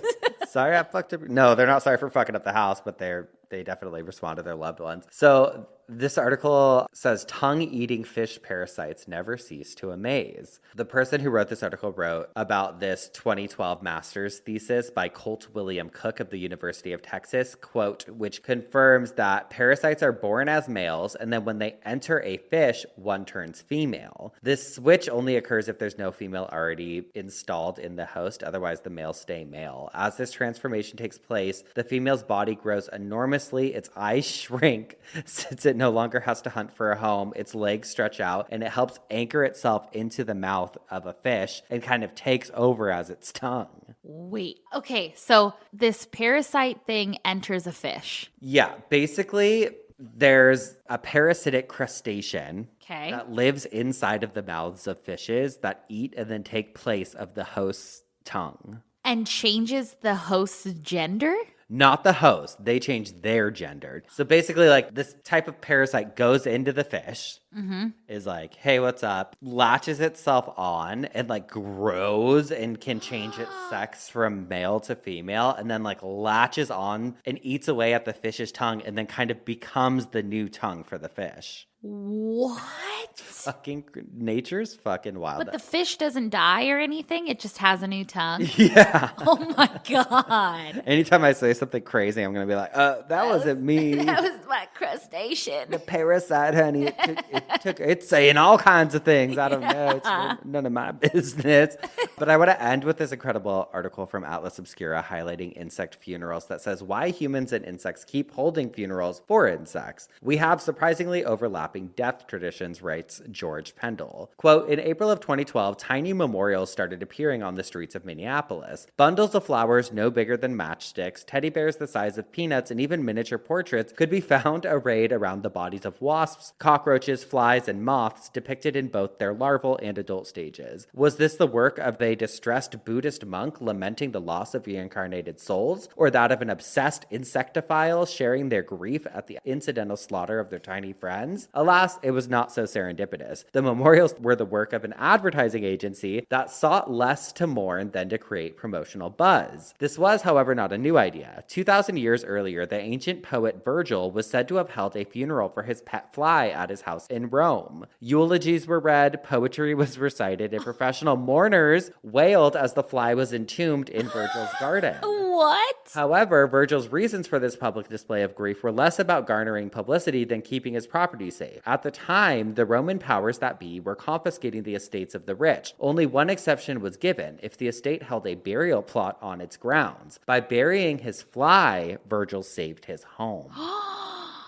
Sorry I fucked up. No, they're not sorry for fucking up the house, but they definitely respond to their loved ones. So this article says tongue-eating fish parasites never cease to amaze. The person who wrote this article wrote about this 2012 master's thesis by Colt William Cook of the University of Texas, quote, which confirms that parasites are born as males, and then when they enter a fish, one turns female. This switch only occurs if there's no female already installed in the host, otherwise the males stay male. As this transformation takes place, the female's body grows enormously, its eyes shrink since it no longer has to hunt for a home, its legs stretch out, and it helps anchor itself into the mouth of a fish and kind of takes over as its tongue. Wait. Okay, so this parasite thing enters a fish. Yeah, basically, there's a parasitic crustacean that lives inside of the mouths of fishes that eat and then take place of the host's tongue. And changes the host's gender? Not the host. They change their gender. So basically, like, this type of parasite goes into the fish, is like, hey, what's up? Latches itself on and, like, grows and can change its sex from male to female, and then, like, latches on and eats away at the fish's tongue and then kind of becomes the new tongue for the fish. What? Fucking nature's fucking wild. But the fish doesn't die or anything? It just has a new tongue? Yeah. Oh my God. Anytime I say something crazy, I'm going to be like, that wasn't me. That was my crustacean. The parasite, honey. It's saying all kinds of things. I don't know. It's none of my business. But I want to end with this incredible article from Atlas Obscura highlighting insect funerals that says why humans and insects keep holding funerals for insects. We have surprisingly overlapping death traditions, writes George Pendle. Quote, in April of 2012, tiny memorials started appearing on the streets of Minneapolis. Bundles of flowers no bigger than matchsticks, teddy bears the size of peanuts, and even miniature portraits could be found arrayed around the bodies of wasps, cockroaches, flies, and moths depicted in both their larval and adult stages. Was this the work of a distressed Buddhist monk lamenting the loss of reincarnated souls, or that of an obsessed insectophile sharing their grief at the incidental slaughter of their tiny friends? Alas, it was not so serendipitous. The memorials were the work of an advertising agency that sought less to mourn than to create promotional buzz. This was, however, not a new idea. 2,000 years earlier, the ancient poet Virgil was said to have held a funeral for his pet fly at his house in Rome. Eulogies were read, poetry was recited, and professional mourners wailed as the fly was entombed in Virgil's garden. What? However, Virgil's reasons for this public display of grief were less about garnering publicity than keeping his property safe. At the time, the Roman powers that be were confiscating the estates of the rich. Only one exception was given, if the estate held a burial plot on its grounds. By burying his fly, Virgil saved his home.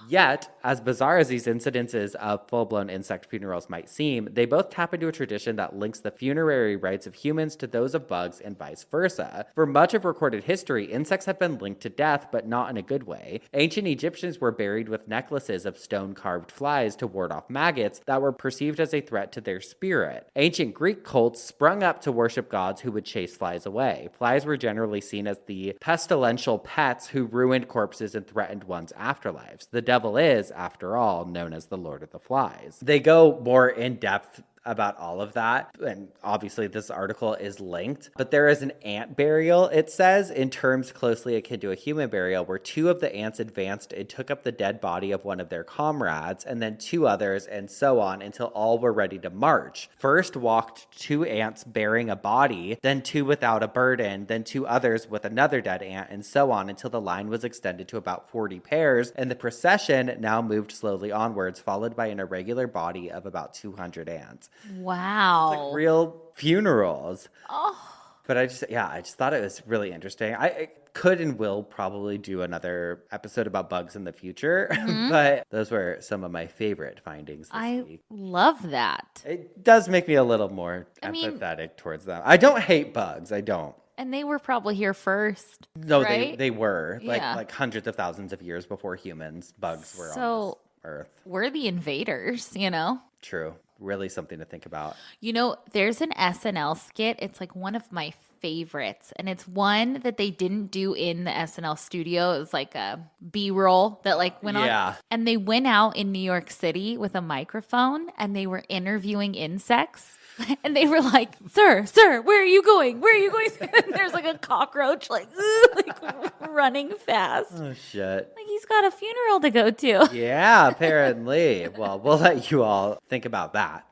Yet, as bizarre as these incidences of full-blown insect funerals might seem, they both tap into a tradition that links the funerary rites of humans to those of bugs and vice versa. For much of recorded history, insects have been linked to death, but not in a good way. Ancient Egyptians were buried with necklaces of stone-carved flies to ward off maggots that were perceived as a threat to their spirit. Ancient Greek cults sprung up to worship gods who would chase flies away. Flies were generally seen as the pestilential pets who ruined corpses and threatened one's afterlives. The devil is, after all, known as the Lord of the Flies. They go more in depth about all of that, and obviously this article is linked, but there is an ant burial, it says, in terms closely akin to a human burial, where 2 of the ants advanced and took up the dead body of one of their comrades, and then 2 others, and so on until all were ready to march. First walked 2 ants bearing a body, then 2 without a burden, then 2 others with another dead ant, and so on until the line was extended to about 40 pairs, and the procession now moved slowly onwards, followed by an irregular body of about 200 ants. Wow. It's like real funerals. Oh. But I just thought it was really interesting. I could and will probably do another episode about bugs in the future, but those were some of my favorite findings this week. Love that. It does make me a little more empathetic towards them. I don't hate bugs. I don't. And they were probably here first. No, right? they were. Yeah. Like hundreds of thousands of years before humans, bugs were on this earth. We're the invaders, you know? True. Really something to think about. You know, there's an SNL skit. It's like one of my favorites. And it's one that they didn't do in the SNL studio. It was like a B-roll that like went on. And they went out in New York City with a microphone and they were interviewing insects. And they were like, sir, where are you going? Where are you going? And there's like a cockroach like running fast. Oh, shit. Like he's got a funeral to go to. Yeah, apparently. Well, we'll let you all think about that.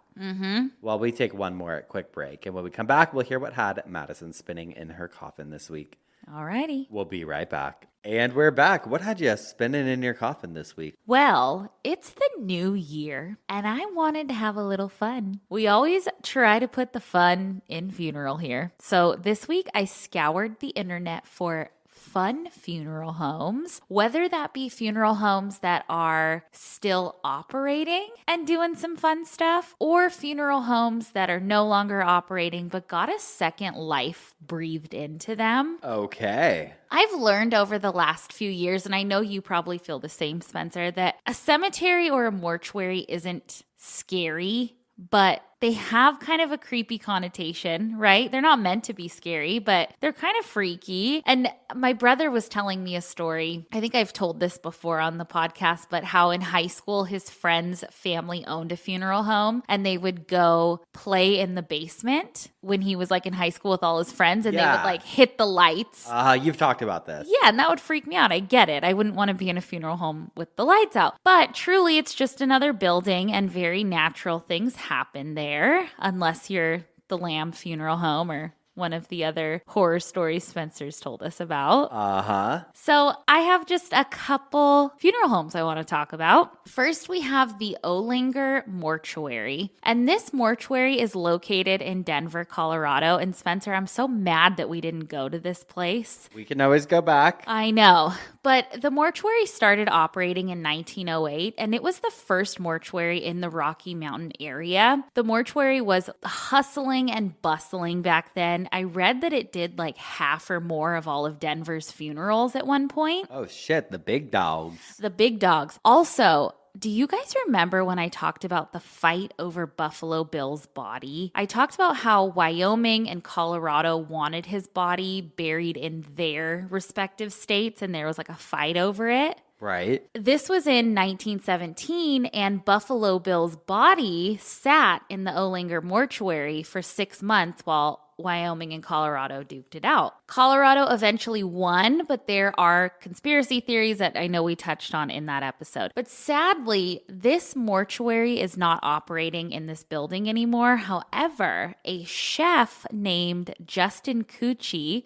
While we take one more quick break. And when we come back, we'll hear what had Madison spinning in her coffin this week. Alrighty. We'll be right back. And we're back. What had you spinning in your coffin this week? Well, it's the new year, and I wanted to have a little fun. We always try to put the fun in funeral here. So this week, I scoured the internet for fun funeral homes, whether that be funeral homes that are still operating and doing some fun stuff, or funeral homes that are no longer operating but got a second life breathed into them. Okay. I've learned over the last few years, and I know you probably feel the same, Spencer, that a cemetery or a mortuary isn't scary, but they have kind of a creepy connotation, right? They're not meant to be scary, but they're kind of freaky. And my brother was telling me a story. I think I've told this before on the podcast, but how in high school, his friend's family owned a funeral home and they would go play in the basement when he was like in high school with all his friends and they would like hit the lights. You've talked about this. Yeah, and that would freak me out. I get it. I wouldn't want to be in a funeral home with the lights out. But truly, it's just another building and very natural things happen there. Unless you're the Lamb Funeral Home or one of the other horror stories Spencer's told us about. So I have just a couple funeral homes I want to talk about. First, we have the Olinger Mortuary. And this mortuary is located in Denver, Colorado. And Spencer, I'm so mad that we didn't go to this place. We can always go back. I know. But the mortuary started operating in 1908, and it was the first mortuary in the Rocky Mountain area. The mortuary was hustling and bustling back then. I read that it did like half or more of all of Denver's funerals at one point. Oh, shit. The big dogs. The big dogs. Also, do you guys remember when I talked about the fight over Buffalo Bill's body? I talked about how Wyoming and Colorado wanted his body buried in their respective states, and there was like a fight over it. Right. This was in 1917, and Buffalo Bill's body sat in the Olinger mortuary for 6 months while Wyoming and Colorado duked it out. Colorado eventually won, but there are conspiracy theories that I know we touched on in that episode. But sadly, this mortuary is not operating in this building anymore. However, a chef named Justin Cucci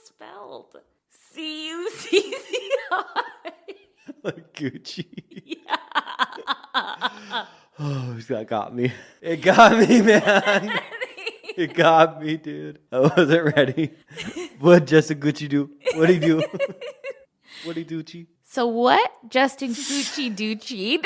spelled Cucci. Like Gucci. Yeah. Oh, that got me. It got me, man. It got me, dude. I wasn't ready. What Justin Gucci do? What'd he do? What'd he do, Chi? So what Justin Cucci Ducci?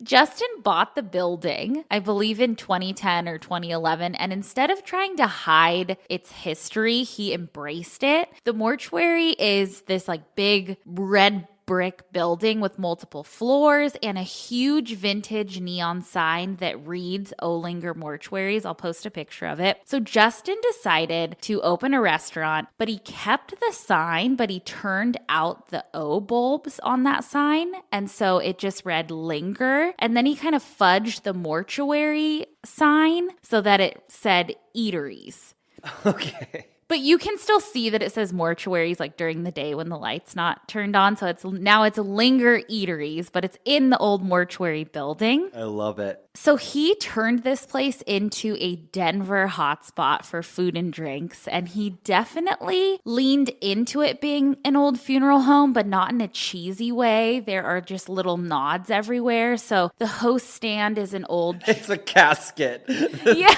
Justin bought the building, I believe in 2010 or 2011, and instead of trying to hide its history, he embraced it. The mortuary is this like big red brick building with multiple floors and a huge vintage neon sign that reads Olinger Mortuaries. I'll post a picture of it. So Justin decided to open a restaurant, but he kept the sign, but he turned out the O bulbs on that sign. And so it just read Linger. And then he kind of fudged the mortuary sign so that it said eateries. Okay. But you can still see that it says mortuaries like during the day when the light's not turned on. So it's Linger Eateries, but it's in the old mortuary building. I love it. So he turned this place into a Denver hotspot for food and drinks. And he definitely leaned into it being an old funeral home, but not in a cheesy way. There are just little nods everywhere. So the host stand is an old... It's a casket. Yeah.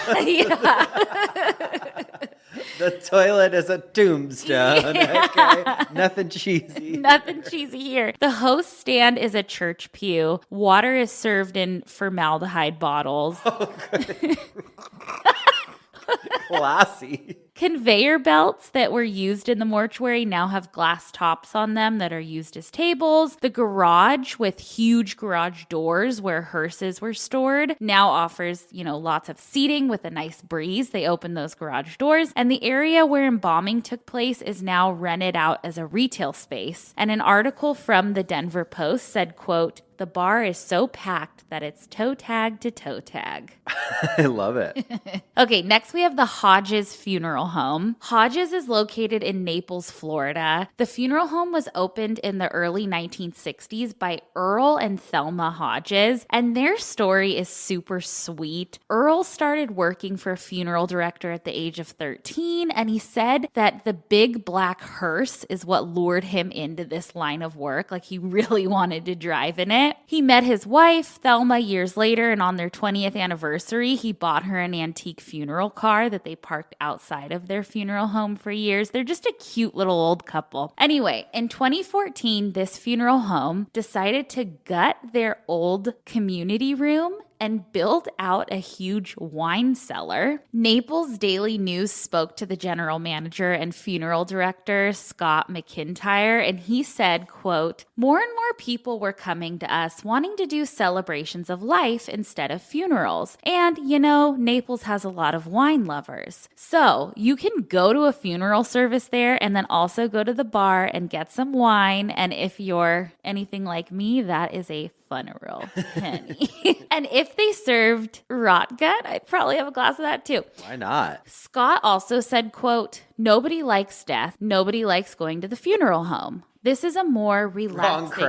The toilet is a tombstone. Yeah. Okay. Nothing cheesy. Nothing cheesy here. The host stand is a church pew. Water is served in formaldehyde bottles. Oh, good. Classy. Conveyor belts that were used in the mortuary now have glass tops on them that are used as tables. The garage with huge garage doors where hearses were stored now offers, lots of seating with a nice breeze. They open those garage doors. And the area where embalming took place is now rented out as a retail space. And an article from the Denver Post said, quote, "The bar is so packed that it's toe tag to toe tag." I love it. Okay, next we have the Hodges Funeral Home. Hodges is located in Naples, Florida. The funeral home was opened in the early 1960s by Earl and Thelma Hodges, and their story is super sweet. Earl started working for a funeral director at the age of 13, and he said that the big black hearse is what lured him into this line of work. Like, he really wanted to drive in it. He met his wife, Thelma, years later, and on their 20th anniversary, he bought her an antique funeral car that they parked outside of their funeral home for years. They're just a cute little old couple. Anyway, in 2014, this funeral home decided to gut their old community room and built out a huge wine cellar. Naples Daily News spoke to the general manager and funeral director, Scott McIntyre, and he said, quote, "More and more people were coming to us wanting to do celebrations of life instead of funerals. And, Naples has a lot of wine lovers. So you can go to a funeral service there and then also go to the bar and get some wine. And if you're anything like me, that is a funeral penny." And if they served rot gut, I'd probably have a glass of that too. Why not? Scott also said, quote, "Nobody likes death. Nobody likes going to the funeral home. This is a more relaxing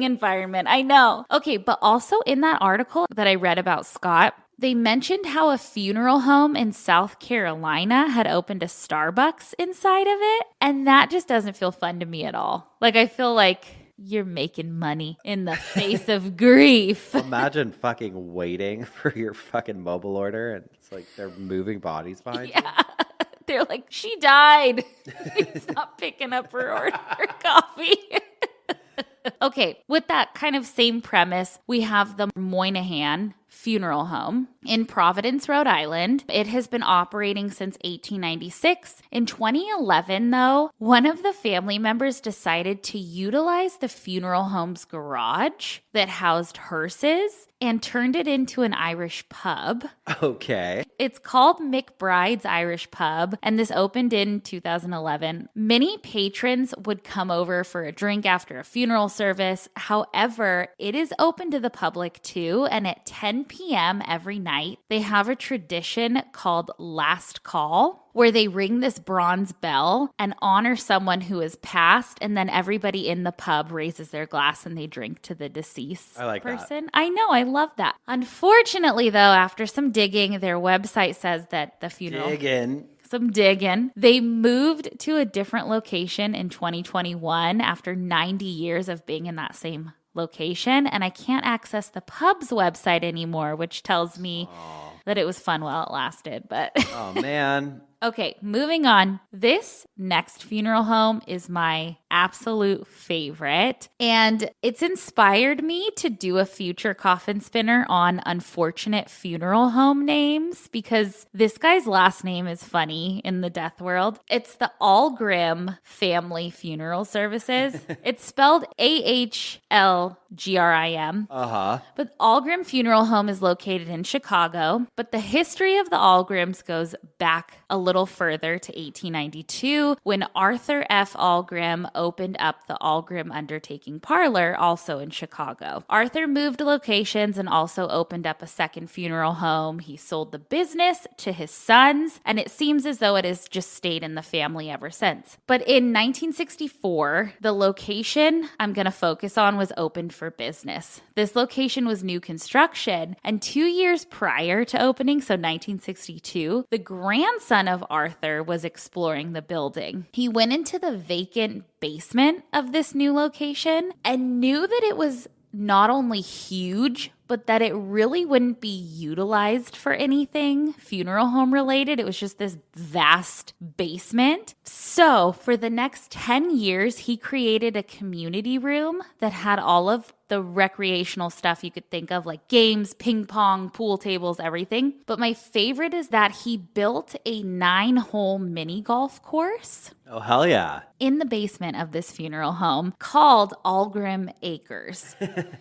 environment." I know. Okay, but also in that article that I read about Scott, they mentioned how a funeral home in South Carolina had opened a Starbucks inside of it. And that just doesn't feel fun to me at all. Like, I feel like you're making money in the face of grief. Imagine fucking waiting for your fucking mobile order and it's like they're moving bodies behind you. They're like, "She died." He's not picking up her order for coffee. Okay, with that kind of same premise, we have the Moynihan Funeral Home in Providence, Rhode Island. It has been operating since 1896. In 2011, though, one of the family members decided to utilize the funeral home's garage. that housed hearses and turned it into an Irish pub. Okay. It's called McBride's Irish Pub, and this opened in 2011. Many patrons would come over for a drink after a funeral service. However, it is open to the public too, and at 10 p.m. every night, they have a tradition called Last Call, where they ring this bronze bell and honor someone who has passed, and then everybody in the pub raises their glass and they drink to the deceased person. I know, I love that. Unfortunately, though, after some digging, their website says that the funeral... Some digging. They moved to a different location in 2021 after 90 years of being in that same location, and I can't access the pub's website anymore, which tells me that it was fun while it lasted. But oh, man. Okay, moving on. This next funeral home is my absolute favorite, and it's inspired me to do a future coffin spinner on unfortunate funeral home names because this guy's last name is funny in the death world. It's the Allgrim Family Funeral Services. It's spelled AHLGRIM. But Allgrim Funeral Home is located in Chicago, but the history of the Allgrims goes back a little further to 1892 when Arthur F. Allgrim opened up the Allgrim Undertaking Parlor, also in Chicago. Arthur moved locations and also opened up a second funeral home. He sold the business to his sons, and it seems as though it has just stayed in the family ever since. But in 1964, the location I'm going to focus on was opened for business. This location was new construction, and 2 years prior to opening, so 1962, the grandson of Arthur was exploring the building. He went into the vacant basement of this new location and knew that it was not only huge, but that it really wouldn't be utilized for anything funeral home related. It was just this vast basement. So for the next 10 years, he created a community room that had all of the recreational stuff you could think of, like games, ping pong, pool tables, everything. But my favorite is that he built a 9-hole mini golf course. Oh, hell yeah. In the basement of this funeral home called Allgrim Acres.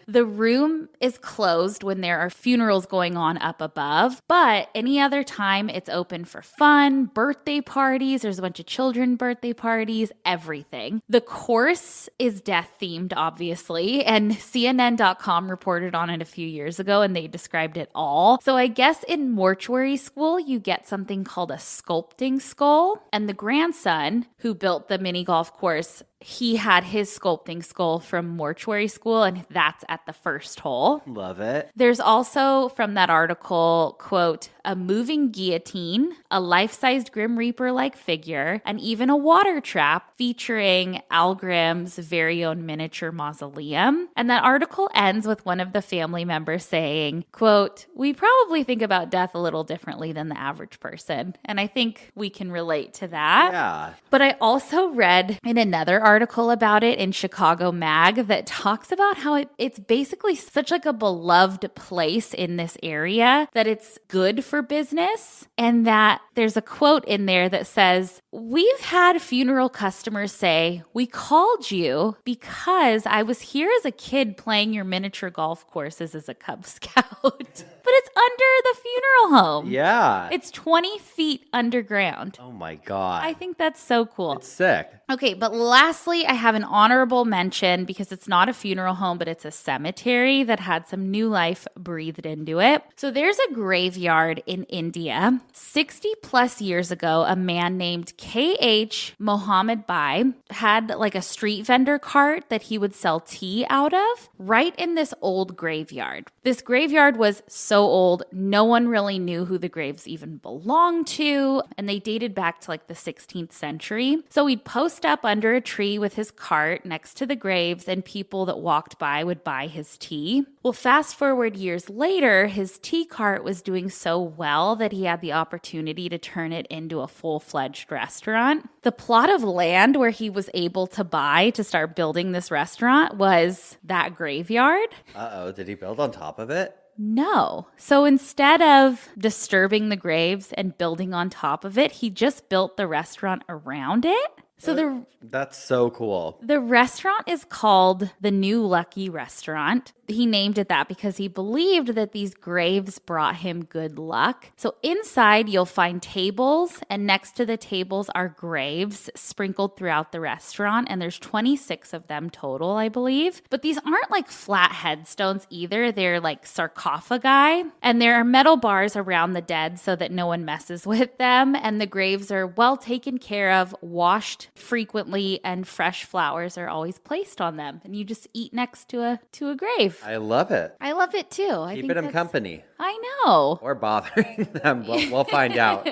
The room is closed when there are funerals going on up above, but any other time it's open for fun, birthday parties, there's a bunch of children birthday parties, everything. The course is death themed, obviously, and CNN.com reported on it a few years ago and they described it all. So I guess in mortuary school, you get something called a sculpting skull, and the grandson who built the mini golf course, he had his sculpting skull from mortuary school, and that's at the first hole. Love it. There's also, from that article, quote, a moving guillotine, a life-sized Grim Reaper-like figure, and even a water trap featuring Allgrim's very own miniature mausoleum. And that article ends with one of the family members saying, quote, we probably think about death a little differently than the average person. And I think we can relate to that. Yeah. But I also read in another article about it in Chicago Mag that talks about how it's basically such like a beloved place in this area that it's good for business, and that there's a quote in there that says, we've had funeral customers say, we called you because I was here as a kid playing your miniature golf courses as a Cub Scout. But it's under the funeral home. Yeah. It's 20 feet underground. Oh my God. I think that's so cool. It's sick. Okay, but lastly, I have an honorable mention because it's not a funeral home, but it's a cemetery that had some new life breathed into it. So there's a graveyard in India. 60 plus years ago, a man named K.H. Mohammed Bai had like a street vendor cart that he would sell tea out of right in this old graveyard. This graveyard was so old, no one really knew who the graves even belonged to, and they dated back to like the 16th century. So he'd post up under a tree with his cart next to the graves, and people that walked by would buy his tea. Well, fast forward years later, his tea cart was doing so well that he had the opportunity to turn it into a full-fledged restaurant. The plot of land where he was able to buy to start building this restaurant was that graveyard. Uh-oh, did he build on top of it? No. So instead of disturbing the graves and building on top of it, he just built the restaurant around it. So That's so cool. The restaurant is called the New Lucky Restaurant. he named it that because he believed that these graves brought him good luck. So inside you'll find tables, and next to the tables are graves sprinkled throughout the restaurant, and there's 26 of them total, I believe. But these aren't like flat headstones either. They're like sarcophagi, and there are metal bars around the dead so that no one messes with them, and the graves are well taken care of, washed frequently, and fresh flowers are always placed on them, and you just eat next to a grave. I love it. I love it too. Keeping them company. I know. Or bothering them. We'll find out.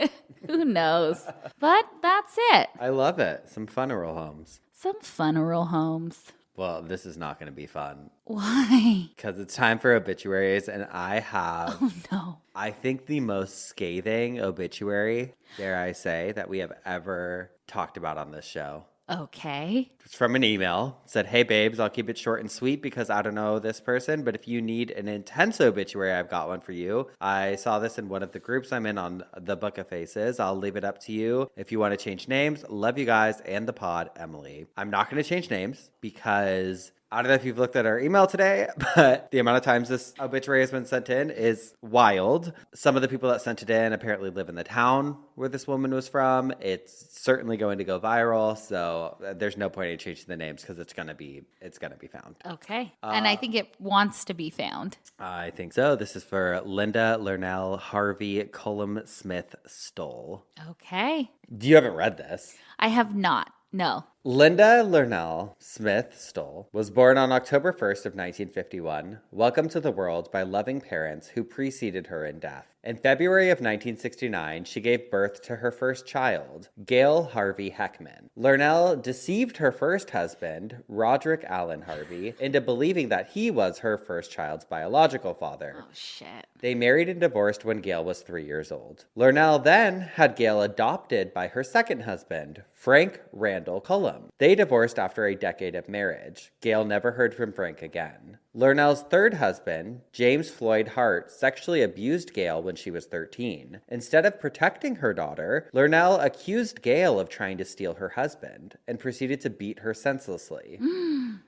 Who knows? But that's it. I love it. Some funeral homes. Some funeral homes. Well, this is not going to be fun. Why? Because it's time for obituaries, and I have, Oh no. I think, the most scathing obituary, dare I say, that we have ever talked about on this show. Okay. It's from an email. It said, "Hey babes, I'll keep it short and sweet because I don't know this person, but if you need an intense obituary, I've got one for you. I saw this in one of the groups I'm in on the Book of Faces. I'll leave it up to you if you want to change names. Love you guys and the pod, Emily." I'm not going to change names because I don't know if you've looked at our email today, but the amount of times this obituary has been sent in is wild. Some of the people that sent it in apparently live in the town where this woman was from. It's certainly going to go viral, so there's no point in changing the names because it's gonna be found. Okay. And I think it wants to be found. I think so. This is for Linda Lernell Harvey Cullum Smith Stoll. Okay. You haven't read this. I have not. No. Linda Lernell Smith Stoll was born on October 1st of 1951, welcomed to the world by loving parents who preceded her in death. In February of 1969, she gave birth to her first child, Gail Harvey Heckman. Lernell deceived her first husband, Roderick Allen Harvey, into believing that he was her first child's biological father. Oh, shit. They married and divorced when Gail was 3 years old. Lernell then had Gail adopted by her second husband, Frank Randall Cullum. They divorced after a decade of marriage. Gail never heard from Frank again. Lernell's third husband, James Floyd Hart, sexually abused Gail when she was 13. Instead of protecting her daughter, Lernell accused Gail of trying to steal her husband and proceeded to beat her senselessly.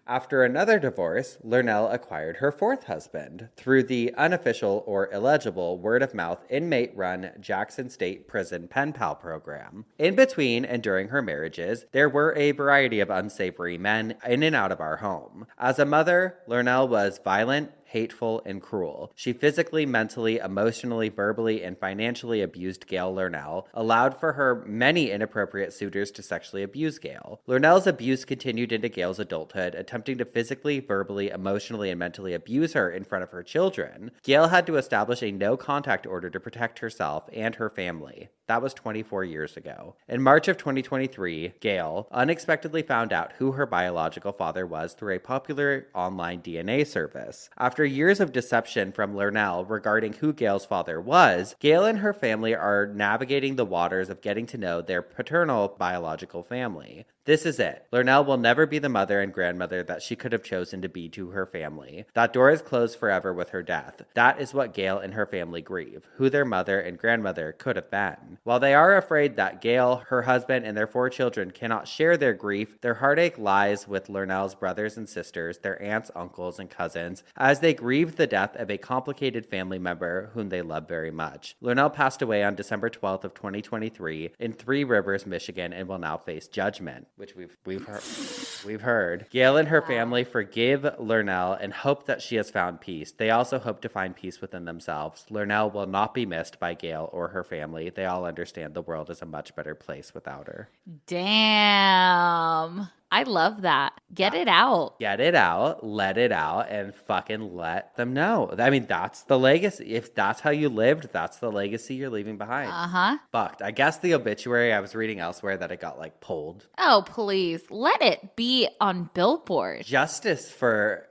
After another divorce, Lernell acquired her fourth husband through the unofficial or illegible word-of-mouth inmate-run Jackson State Prison Pen Pal program. In between and during her marriages, there were a variety of unsavory men in and out of our home. As a mother, Lernell was violent, hateful, and cruel. She physically, mentally, emotionally, verbally, and financially abused Gail Lernell, allowed for her many inappropriate suitors to sexually abuse Gail. Lernell's abuse continued into Gail's adulthood, attempting to physically, verbally, emotionally, and mentally abuse her in front of her children. Gail had to establish a no-contact order to protect herself and her family. That was 24 years ago. In March of 2023, Gail unexpectedly found out who her biological father was through a popular online DNA service. After years of deception from Lernell regarding who Gail's father was, Gail and her family are navigating the waters of getting to know their paternal biological family. This is it. Lernell will never be the mother and grandmother that she could have chosen to be to her family. That door is closed forever with her death. That is what Gail and her family grieve, who their mother and grandmother could have been. While they are afraid that Gail, her husband, and their 4 children cannot share their grief, their heartache lies with Lernell's brothers and sisters, their aunts, uncles, and cousins, as they grieve the death of a complicated family member whom they love very much. Lernell passed away on December 12th of 2023 in Three Rivers, Michigan, and will now face judgment, which we've heard. Gail and her family forgive Lernell and hope that she has found peace. They also hope to find peace within themselves. Lernell will not be missed by Gail or her family. They all understand the world is a much better place without her. Damn. I love that. Get it out. Get it out, let it out, and fucking let them know. I mean, that's the legacy. If that's how you lived, that's the legacy you're leaving behind. Uh-huh. Fucked. I guess the obituary, I was reading elsewhere that it got, like, pulled. Oh, please. Let it be on Billboard. Justice for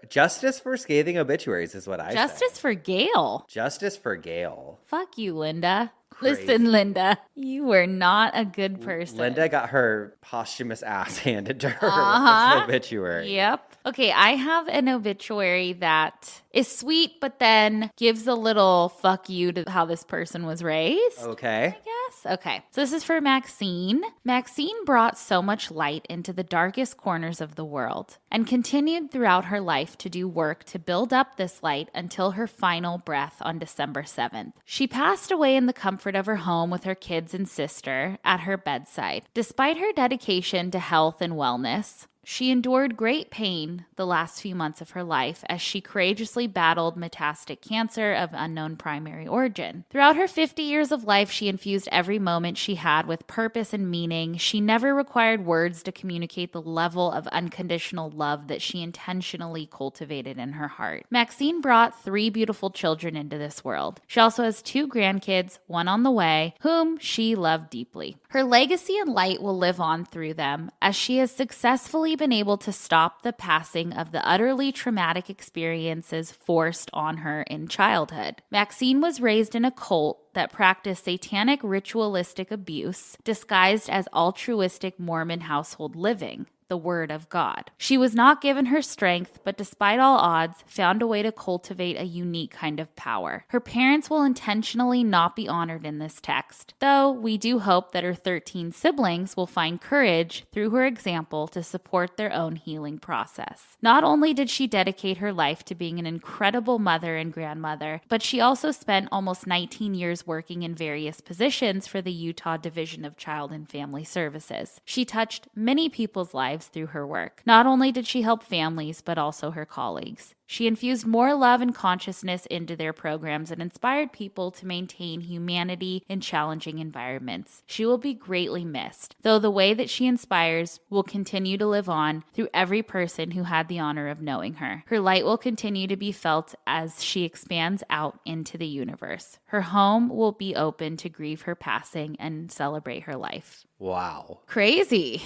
scathing obituaries is what I say. Justice for Gail. Justice for Gail. Fuck you, Linda. Crazy. Listen, Linda, you were not a good person. Linda got her posthumous ass handed to her with this obituary. Yep. Okay, I have an obituary that is sweet, but then gives a little fuck you to how this person was raised. Okay. I guess? Okay. So this is for Maxine. Maxine brought so much light into the darkest corners of the world and continued throughout her life to do work to build up this light until her final breath on December 7th. She passed away in the comfort of her home with her kids and sister at her bedside. Despite her dedication to health and wellness, she endured great pain the last few months of her life as she courageously battled metastatic cancer of unknown primary origin. Throughout her 50 years of life, she infused every moment she had with purpose and meaning. She never required words to communicate the level of unconditional love that she intentionally cultivated in her heart. Maxine brought 3 beautiful children into this world. She also has 2 grandkids, one on the way, whom she loved deeply. Her legacy and light will live on through them as she has successfully been able to stop the passing of the utterly traumatic experiences forced on her in childhood. Maxine was raised in a cult that practiced satanic ritualistic abuse disguised as altruistic Mormon household living, the Word of God. She was not given her strength, but despite all odds, found a way to cultivate a unique kind of power. Her parents will intentionally not be honored in this text, though we do hope that her 13 siblings will find courage through her example to support their own healing process. Not only did she dedicate her life to being an incredible mother and grandmother, but she also spent almost 19 years working in various positions for the Utah Division of Child and Family Services. She touched many people's lives through her work. Not only did she help families, but also her colleagues. She infused more love and consciousness into their programs and inspired people to maintain humanity in challenging environments. She will be greatly missed, though the way that she inspires will continue to live on through every person who had the honor of knowing her. Her light will continue to be felt as she expands out into the universe. Her home will be open to grieve her passing and celebrate her life. Wow. Crazy.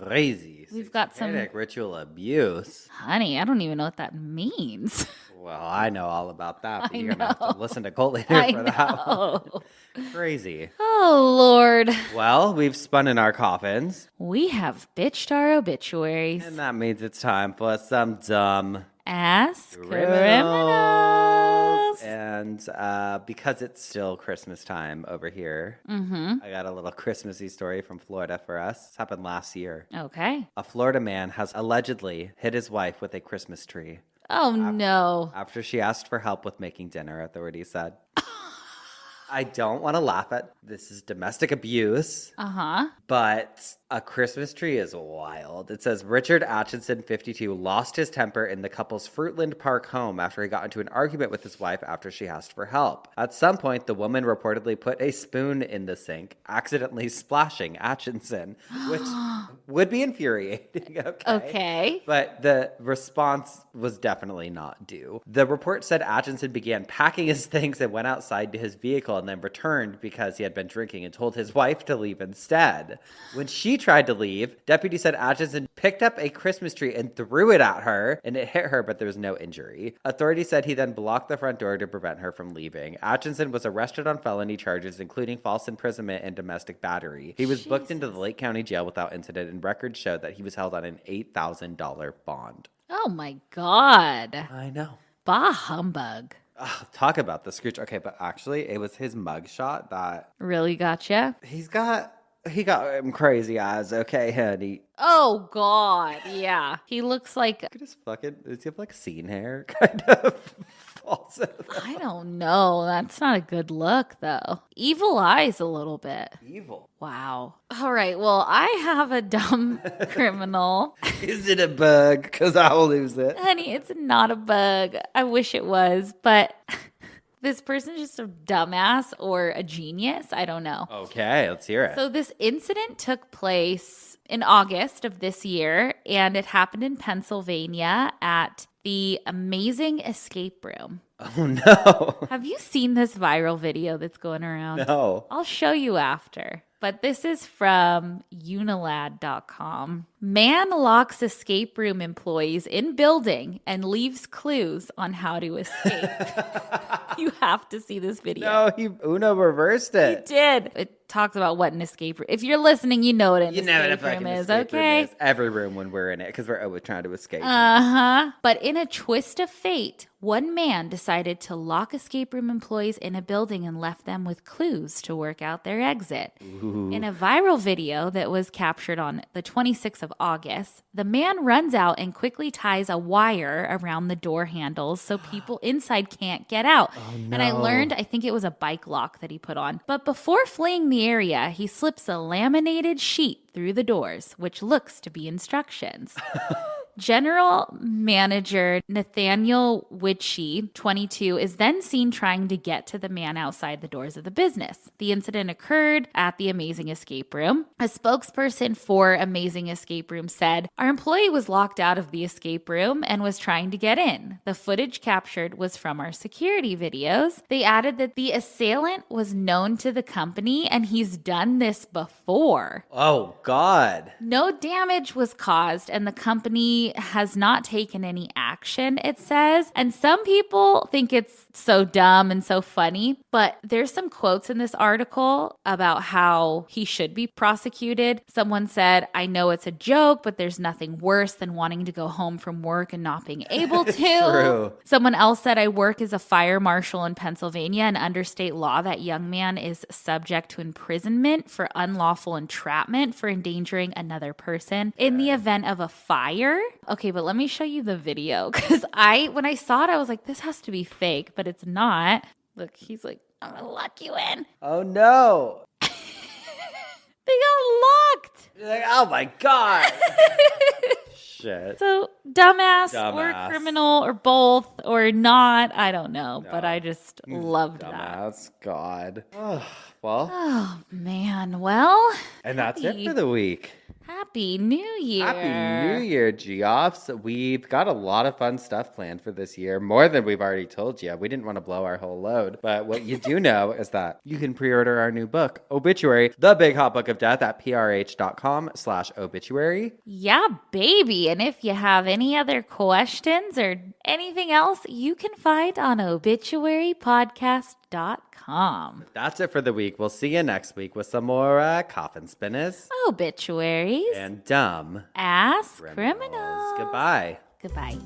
Crazy. We've got some Satanic ritual abuse. Honey, I don't even know what that means. Well, I know all about that, but you're know. going to have to listen to Cult Leader I for that one. know. Crazy. Oh, Lord. Well, we've spun in our coffins, We have bitched our obituaries. and that means it's time for some dumb Ass criminals. criminals. And because it's still Christmas time over here, I got a little Christmassy story from Florida for us. This happened last year. Okay. A Florida man has allegedly hit his wife with a Christmas tree Oh, no. after she asked for help with making dinner, authorities said. I don't want to laugh at this is domestic abuse, but a Christmas tree is wild. It says Richard Atchison, 52, lost his temper in the couple's Fruitland Park home after he got into an argument with his wife after she asked for help. At some point, the woman reportedly put a spoon in the sink, accidentally splashing Atchison, which would be infuriating. Okay. But the response was definitely not due. The report said Atchison began packing his things and went outside to his vehicle and then returned because he had been drinking and told his wife to leave instead. When she tried to leave, deputies said Atchison picked up a Christmas tree and threw it at her, and it hit her, but there was no injury. Authorities said he then blocked the front door to prevent her from leaving. Atchison was arrested on felony charges, including false imprisonment and domestic battery. He was booked into the Lake County Jail without incident, and records showed that he was held on an $8,000 bond. Oh, my God. I know. Bah humbug. Talk about the Scrooge. Okay, but actually, it was his mugshot that Really gotcha? he got him crazy eyes. Okay, honey. Oh, God. Yeah. He looks like, Does he have like scene hair? Kind of. Also, I don't know. That's not a good look, though. Evil eyes a little bit. evil. Wow. All right. Well, I have a dumb criminal. Is it a bug? Because I will lose it. Honey, it's not a bug. I wish it was, but this person's just a dumbass or a genius. I don't know. Okay, let's hear it. So this incident took place in August of this year, and it happened in Pennsylvania at the Amazing Escape Room. Oh, no. Have you seen this viral video that's going around? No. I'll show you after. But this is from unilad.com. Man locks escape room employees in building and leaves clues on how to escape. You have to see this video. No, Uno reversed it. He did. It talks about what an escape room. If you're listening, you know what an You know what a escape room fucking is, escape room okay? is. Every room when we're in it, because we're always trying to escape. But in a twist of fate, One man decided to lock escape room employees in a building and left them with clues to work out their exit. Ooh. In a viral video that was captured on the 26th of August, the man runs out and quickly ties a wire around the door handles so people inside can't get out. Oh, no. And I learned, I think it was a bike lock that he put on. But before fleeing the area, he slips a laminated sheet through the doors, which looks to be instructions. General Manager Nathaniel Witchy, 22, is then seen trying to get to the man outside the doors of the business. The incident occurred at the Amazing Escape Room. A spokesperson for Amazing Escape Room said, "Our employee was locked out of the escape room and was trying to get in. The footage captured was from our security videos." They added that the assailant was known to the company and he's done this before. Oh, God. No damage was caused, and the company has not taken any action, it says. And some people think it's so dumb and so funny, but there's some quotes in this article about how he should be prosecuted. Someone said, "I know it's a joke, but there's nothing worse than wanting to go home from work and not being able to." True. Someone else said, "I work as a fire marshal in Pennsylvania, and under state law, that young man is subject to imprisonment for unlawful entrapment for endangering another person in the event of a fire." Okay, but let me show you the video, because when I saw it, I was like, this has to be fake, but it's not. Look, he's like, "I'm gonna lock you in." Oh, no. They got locked. You're like, oh, my God. Shit. So dumbass or criminal or both or not, I don't know, but I just loved that. Dumbass. God. Oh, well. Oh, man. Well. And that's it for the week. Happy New Year. Happy New Year, Geoffs. We've got a lot of fun stuff planned for this year, more than we've already told you. We didn't want to blow our whole load. But what you do know is that you can pre-order our new book, Obituary, The Big Hot Book of Death, at prh.com/obituary. Yeah, baby. And if you have any other questions or anything else, you can find on obituarypodcast.com. That's it for the week. We'll see you next week with some more coffin spinners. Obituaries. And dumb Ass criminals. Goodbye. Goodbye.